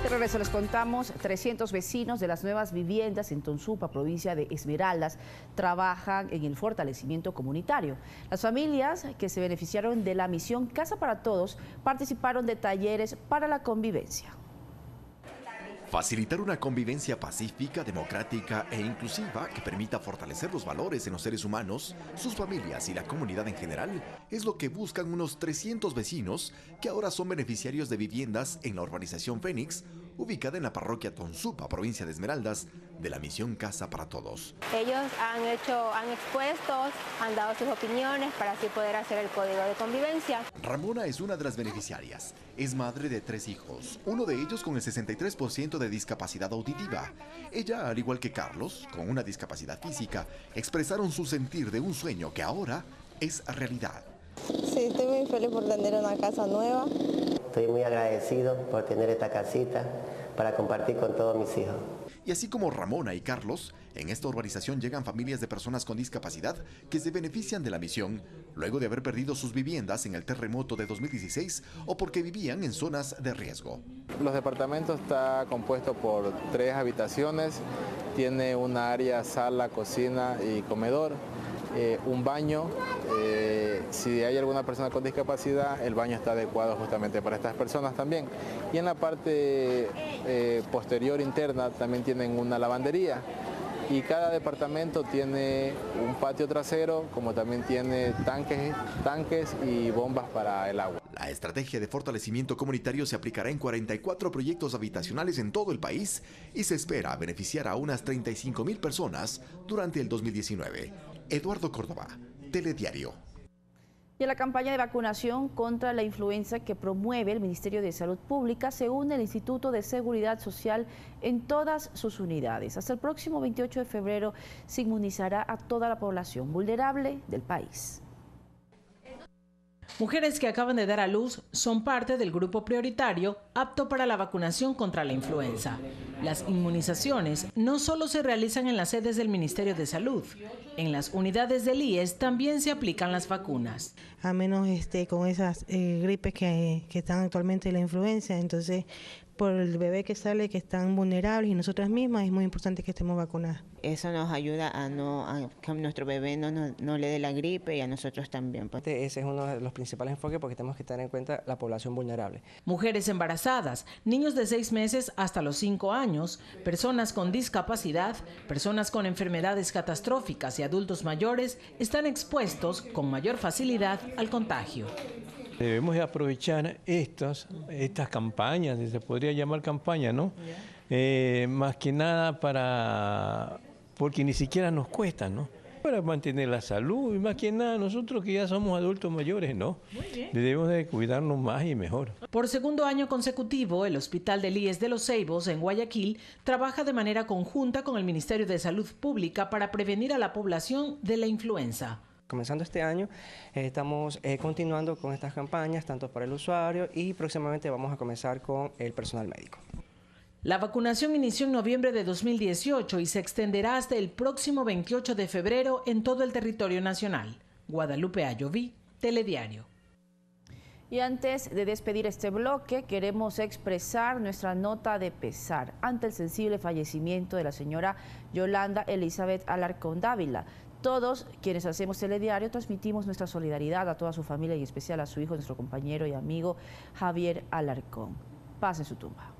De regreso les contamos, 300 vecinos de las nuevas viviendas en Tonsupa, provincia de Esmeraldas, trabajan en el fortalecimiento comunitario. Las familias que se beneficiaron de la misión Casa para Todos participaron de talleres para la convivencia. Facilitar una convivencia pacífica, democrática e inclusiva que permita fortalecer los valores en los seres humanos, sus familias y la comunidad en general es lo que buscan unos 300 vecinos que ahora son beneficiarios de viviendas en la urbanización Fénix, ubicada en la parroquia Tonsupa, provincia de Esmeraldas, de la misión Casa para Todos. Ellos han expuesto, han dado sus opiniones para así poder hacer el código de convivencia. Ramona es una de las beneficiarias. Es madre de 3 hijos, uno de ellos con el 63% de discapacidad auditiva. Ella, al igual que Carlos, con una discapacidad física, expresaron su sentir de un sueño que ahora es realidad. Sí, estoy muy feliz por tener una casa nueva. Estoy muy agradecido por tener esta casita para compartir con todos mis hijos. Y así como Ramona y Carlos, en esta urbanización llegan familias de personas con discapacidad que se benefician de la misión luego de haber perdido sus viviendas en el terremoto de 2016 o porque vivían en zonas de riesgo. Los departamentos está compuesto por 3 habitaciones, tiene una área, sala, cocina y comedor, un baño. Si hay alguna persona con discapacidad, el baño está adecuado justamente para estas personas también. Y en la parte posterior interna también tienen una lavandería. Y cada departamento tiene un patio trasero, como también tiene tanques y bombas para el agua. La estrategia de fortalecimiento comunitario se aplicará en 44 proyectos habitacionales en todo el país y se espera beneficiar a unas 35,000 personas durante el 2019. Eduardo Córdoba, Telediario. Y a la campaña de vacunación contra la influenza que promueve el Ministerio de Salud Pública se une el Instituto de Seguridad Social en todas sus unidades. Hasta el próximo 28 de febrero se inmunizará a toda la población vulnerable del país. Mujeres que acaban de dar a luz son parte del grupo prioritario apto para la vacunación contra la influenza. Las inmunizaciones no solo se realizan en las sedes del Ministerio de Salud. En las unidades del IES también se aplican las vacunas. A menos con esas gripes que están actualmente la influenza, entonces por el bebé que sale que están vulnerables y nosotras mismas es muy importante que estemos vacunadas. Eso nos ayuda a que nuestro bebé no le dé la gripe y a nosotros también. Pues. Ese es uno de los principales enfoques porque tenemos que tener en cuenta la población vulnerable. Mujeres embarazadas, niños de 6 meses hasta los 5 años, personas con discapacidad, personas con enfermedades catastróficas y adultos mayores están expuestos con mayor facilidad al contagio. Debemos de aprovechar estas campañas, si se podría llamar campaña, ¿no? Más que nada porque ni siquiera nos cuesta, ¿no? para mantener la salud, y más que nada nosotros que ya somos adultos mayores, no. Debemos de cuidarnos más y mejor. Por segundo año consecutivo, el Hospital del IES de Los Ceibos, en Guayaquil, trabaja de manera conjunta con el Ministerio de Salud Pública para prevenir a la población de la influenza. Comenzando este año, estamos continuando con estas campañas, tanto para el usuario y próximamente vamos a comenzar con el personal médico. La vacunación inició en noviembre de 2018 y se extenderá hasta el próximo 28 de febrero en todo el territorio nacional. Guadalupe Ayoví, Telediario. Y antes de despedir este bloque, queremos expresar nuestra nota de pesar ante el sensible fallecimiento de la señora Yolanda Elizabeth Alarcón Dávila. Todos quienes hacemos Telediario transmitimos nuestra solidaridad a toda su familia y en especial a su hijo, nuestro compañero y amigo Javier Alarcón. Paz en su tumba.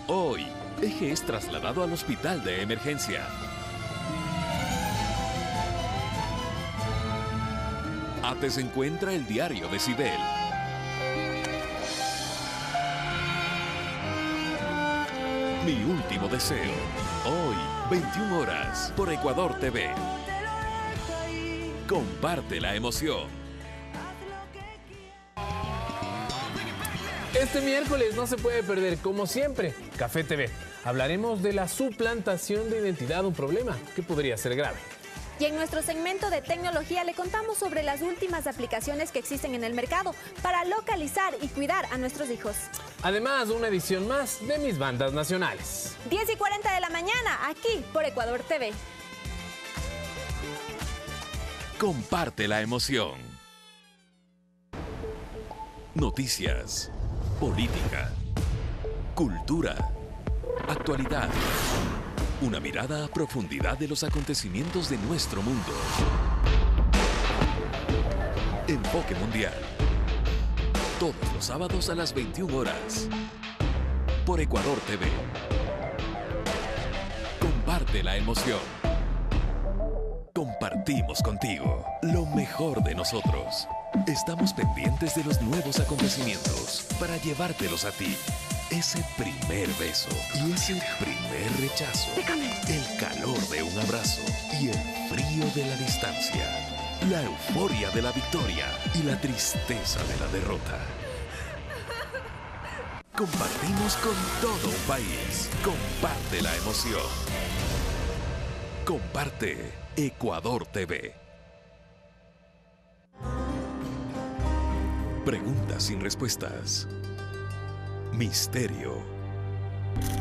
Hoy, Eje es trasladado al hospital de emergencia. Antes se encuentra el diario de Sibel. Mi último deseo. Hoy, 21 horas, por Ecuador TV. Comparte la emoción. Este miércoles no se puede perder, como siempre, Café TV. Hablaremos de la suplantación de identidad, un problema que podría ser grave. Y en nuestro segmento de tecnología le contamos sobre las últimas aplicaciones que existen en el mercado para localizar y cuidar a nuestros hijos. Además, una edición más de Mis Bandas Nacionales. 10:40 de la mañana, aquí por Ecuador TV. Comparte la emoción. Noticias, política, cultura, actualidad. Una mirada a profundidad de los acontecimientos de nuestro mundo. Enfoque Mundial. Todos los sábados a las 21 horas. Por Ecuador TV. Comparte la emoción. Compartimos contigo lo mejor de nosotros. Estamos pendientes de los nuevos acontecimientos para llevártelos a ti. Ese primer beso y ese primer rechazo. El calor de un abrazo y el frío de la distancia. La euforia de la victoria y la tristeza de la derrota. Compartimos con todo un país. Comparte la emoción. Comparte Ecuador TV. Preguntas sin respuestas. Misterio.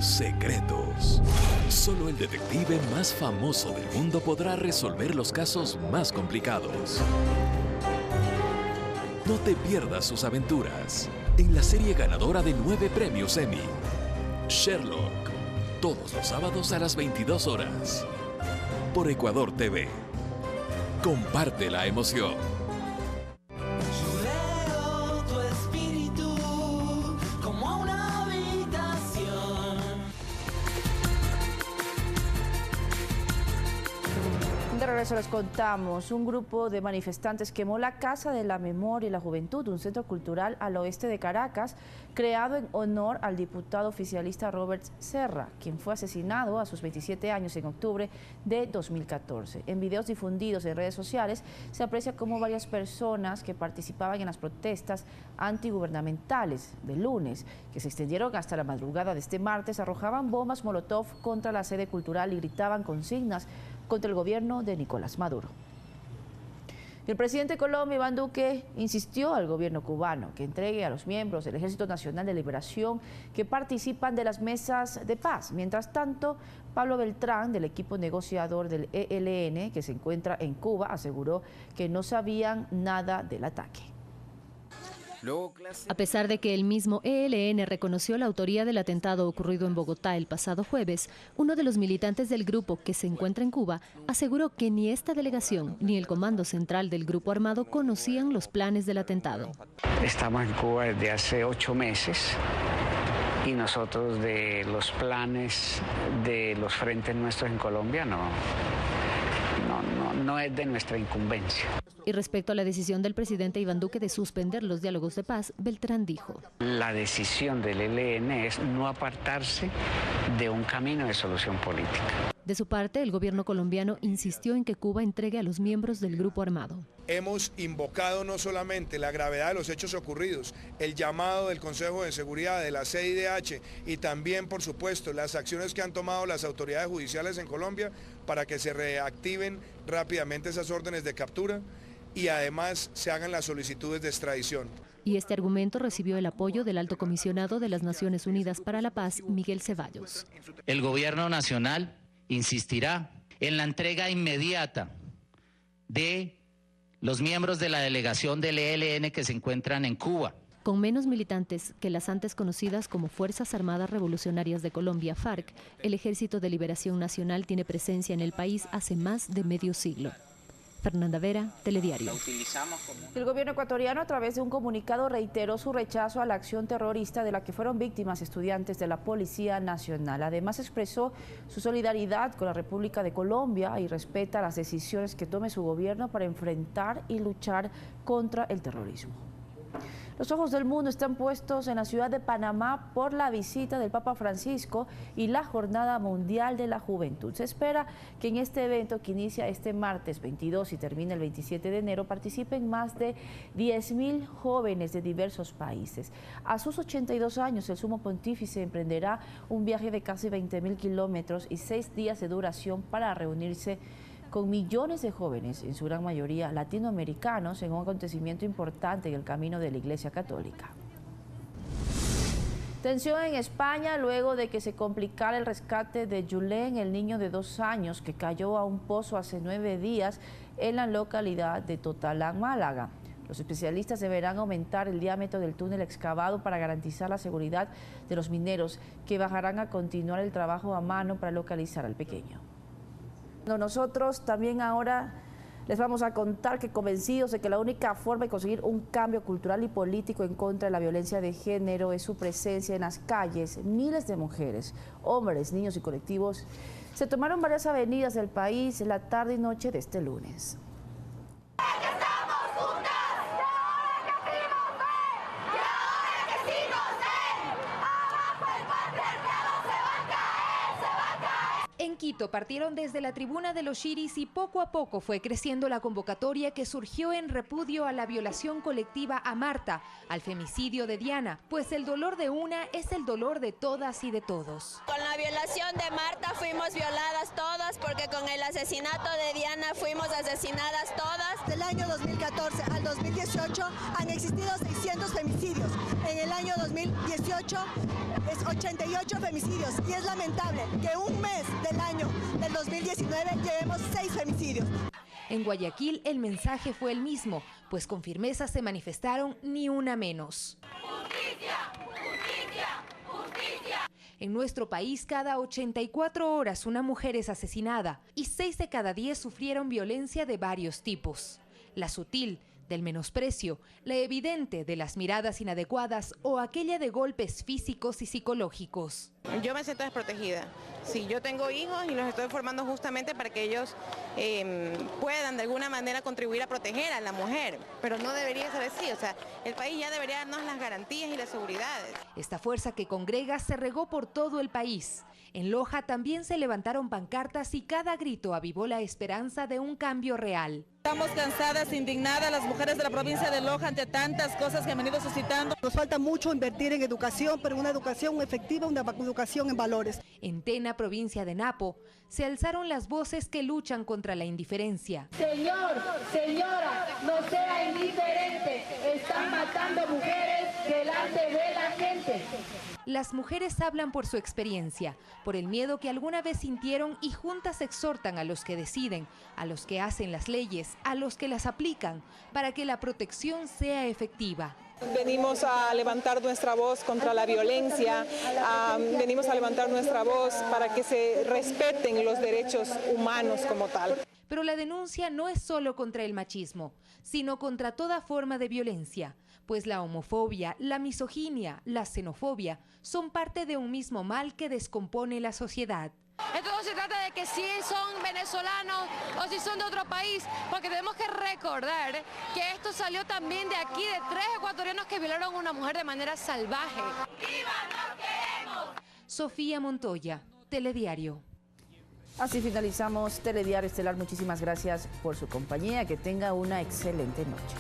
Secretos. Solo el detective más famoso del mundo podrá resolver los casos más complicados. No te pierdas sus aventuras en la serie ganadora de 9 premios Emmy, Sherlock. Todos los sábados a las 22 horas. Por Ecuador TV. Comparte la emoción. De regreso les contamos, un grupo de manifestantes quemó la Casa de la Memoria y la Juventud, un centro cultural al oeste de Caracas, creado en honor al diputado oficialista Robert Serra, quien fue asesinado a sus 27 años en octubre de 2014. En videos difundidos en redes sociales se aprecia cómo varias personas que participaban en las protestas antigubernamentales del lunes, que se extendieron hasta la madrugada de este martes, arrojaban bombas molotov contra la sede cultural y gritaban consignas contra el gobierno de Nicolás Maduro. El presidente de Colombia, Iván Duque, insistió al gobierno cubano que entregue a los miembros del Ejército Nacional de Liberación que participan de las mesas de paz. Mientras tanto, Pablo Beltrán, del equipo negociador del ELN, que se encuentra en Cuba, aseguró que no sabían nada del ataque. A pesar de que el mismo ELN reconoció la autoría del atentado ocurrido en Bogotá el pasado jueves, uno de los militantes del grupo que se encuentra en Cuba aseguró que ni esta delegación ni el comando central del grupo armado conocían los planes del atentado. Estamos en Cuba desde hace 8 meses y nosotros de los planes de los frentes nuestros en Colombia no es de nuestra incumbencia. Y respecto a la decisión del presidente Iván Duque de suspender los diálogos de paz, Beltrán dijo: La decisión del ELN es no apartarse de un camino de solución política. De su parte, el gobierno colombiano insistió en que Cuba entregue a los miembros del grupo armado. Hemos invocado no solamente la gravedad de los hechos ocurridos, el llamado del Consejo de Seguridad, de la CIDH y también, por supuesto, las acciones que han tomado las autoridades judiciales en Colombia para que se reactiven rápidamente esas órdenes de captura y además se hagan las solicitudes de extradición. Y este argumento recibió el apoyo del Alto Comisionado de las Naciones Unidas para la Paz, Miguel Ceballos. El gobierno nacional insistirá en la entrega inmediata de los miembros de la delegación del ELN que se encuentran en Cuba. Con menos militantes que las antes conocidas como Fuerzas Armadas Revolucionarias de Colombia, FARC, el Ejército de Liberación Nacional tiene presencia en el país hace más de medio siglo. Fernanda Vera, Telediario. El gobierno ecuatoriano, a través de un comunicado, reiteró su rechazo a la acción terrorista de la que fueron víctimas estudiantes de la Policía Nacional. Además, expresó su solidaridad con la República de Colombia y respeta las decisiones que tome su gobierno para enfrentar y luchar contra el terrorismo. Los ojos del mundo están puestos en la ciudad de Panamá por la visita del Papa Francisco y la Jornada Mundial de la Juventud. Se espera que en este evento, que inicia este martes 22 y termina el 27 de enero, participen más de 10.000 jóvenes de diversos países. A sus 82 años, el Sumo Pontífice emprenderá un viaje de casi 20.000 kilómetros y 6 días de duración para reunirse con millones de jóvenes, en su gran mayoría latinoamericanos, en un acontecimiento importante en el camino de la Iglesia Católica. Tensión en España luego de que se complicara el rescate de Julen, el niño de 2 años que cayó a un pozo hace 9 días en la localidad de Totalán, Málaga. Los especialistas deberán aumentar el diámetro del túnel excavado para garantizar la seguridad de los mineros, que bajarán a continuar el trabajo a mano para localizar al pequeño. Nosotros también ahora les vamos a contar que, convencidos de que la única forma de conseguir un cambio cultural y político en contra de la violencia de género es su presencia en las calles, miles de mujeres, hombres, niños y colectivos se tomaron varias avenidas del país la tarde y noche de este lunes. En Quito partieron desde la tribuna de los Shiris y poco a poco fue creciendo la convocatoria que surgió en repudio a la violación colectiva a Marta, al femicidio de Diana, pues el dolor de una es el dolor de todas y de todos. Con la violación de Marta fuimos violadas todas, porque con el asesinato de Diana fuimos asesinadas todas. Del año 2014 al 2018 han existido 600 femicidios. En el año 2018 es 88 femicidios y es lamentable que un mes del año del 2019 llevemos 6 femicidios. En Guayaquil el mensaje fue el mismo, pues con firmeza se manifestaron ni una menos. ¡Justicia! ¡Justicia! ¡Justicia! En nuestro país, cada 84 horas una mujer es asesinada y 6 de cada 10 sufrieron violencia de varios tipos. La sutil, del menosprecio, la evidente, de las miradas inadecuadas o aquella de golpes físicos y psicológicos. Yo me siento desprotegida. Sí, yo tengo hijos y los estoy formando justamente para que ellos puedan de alguna manera contribuir a proteger a la mujer, pero no debería ser así, o sea, el país ya debería darnos las garantías y las seguridades. Esta fuerza que congrega se regó por todo el país. En Loja también se levantaron pancartas y cada grito avivó la esperanza de un cambio real. Estamos cansadas, indignadas las mujeres de la provincia de Loja ante tantas cosas que han venido suscitando. Nos falta mucho invertir en educación, pero una educación efectiva, una educación en valores. En Tena, provincia de Napo, se alzaron las voces que luchan contra la indiferencia. Señor, señora, no sea indiferente, están matando mujeres delante de la gente. Las mujeres hablan por su experiencia, por el miedo que alguna vez sintieron y juntas exhortan a los que deciden, a los que hacen las leyes, a los que las aplican, para que la protección sea efectiva. Venimos a levantar nuestra voz contra la violencia, venimos a levantar nuestra voz para que se respeten los derechos humanos como tal. Pero la denuncia no es solo contra el machismo, sino contra toda forma de violencia, pues la homofobia, la misoginia, la xenofobia son parte de un mismo mal que descompone la sociedad. Esto no se trata de que si son venezolanos o si son de otro país, porque tenemos que recordar que esto salió también de aquí, de 3 ecuatorianos que violaron a una mujer de manera salvaje. ¡Viva, nos queremos! Sofía Montoya, Telediario. Así finalizamos Telediario Estelar. Muchísimas gracias por su compañía. Que tenga una excelente noche.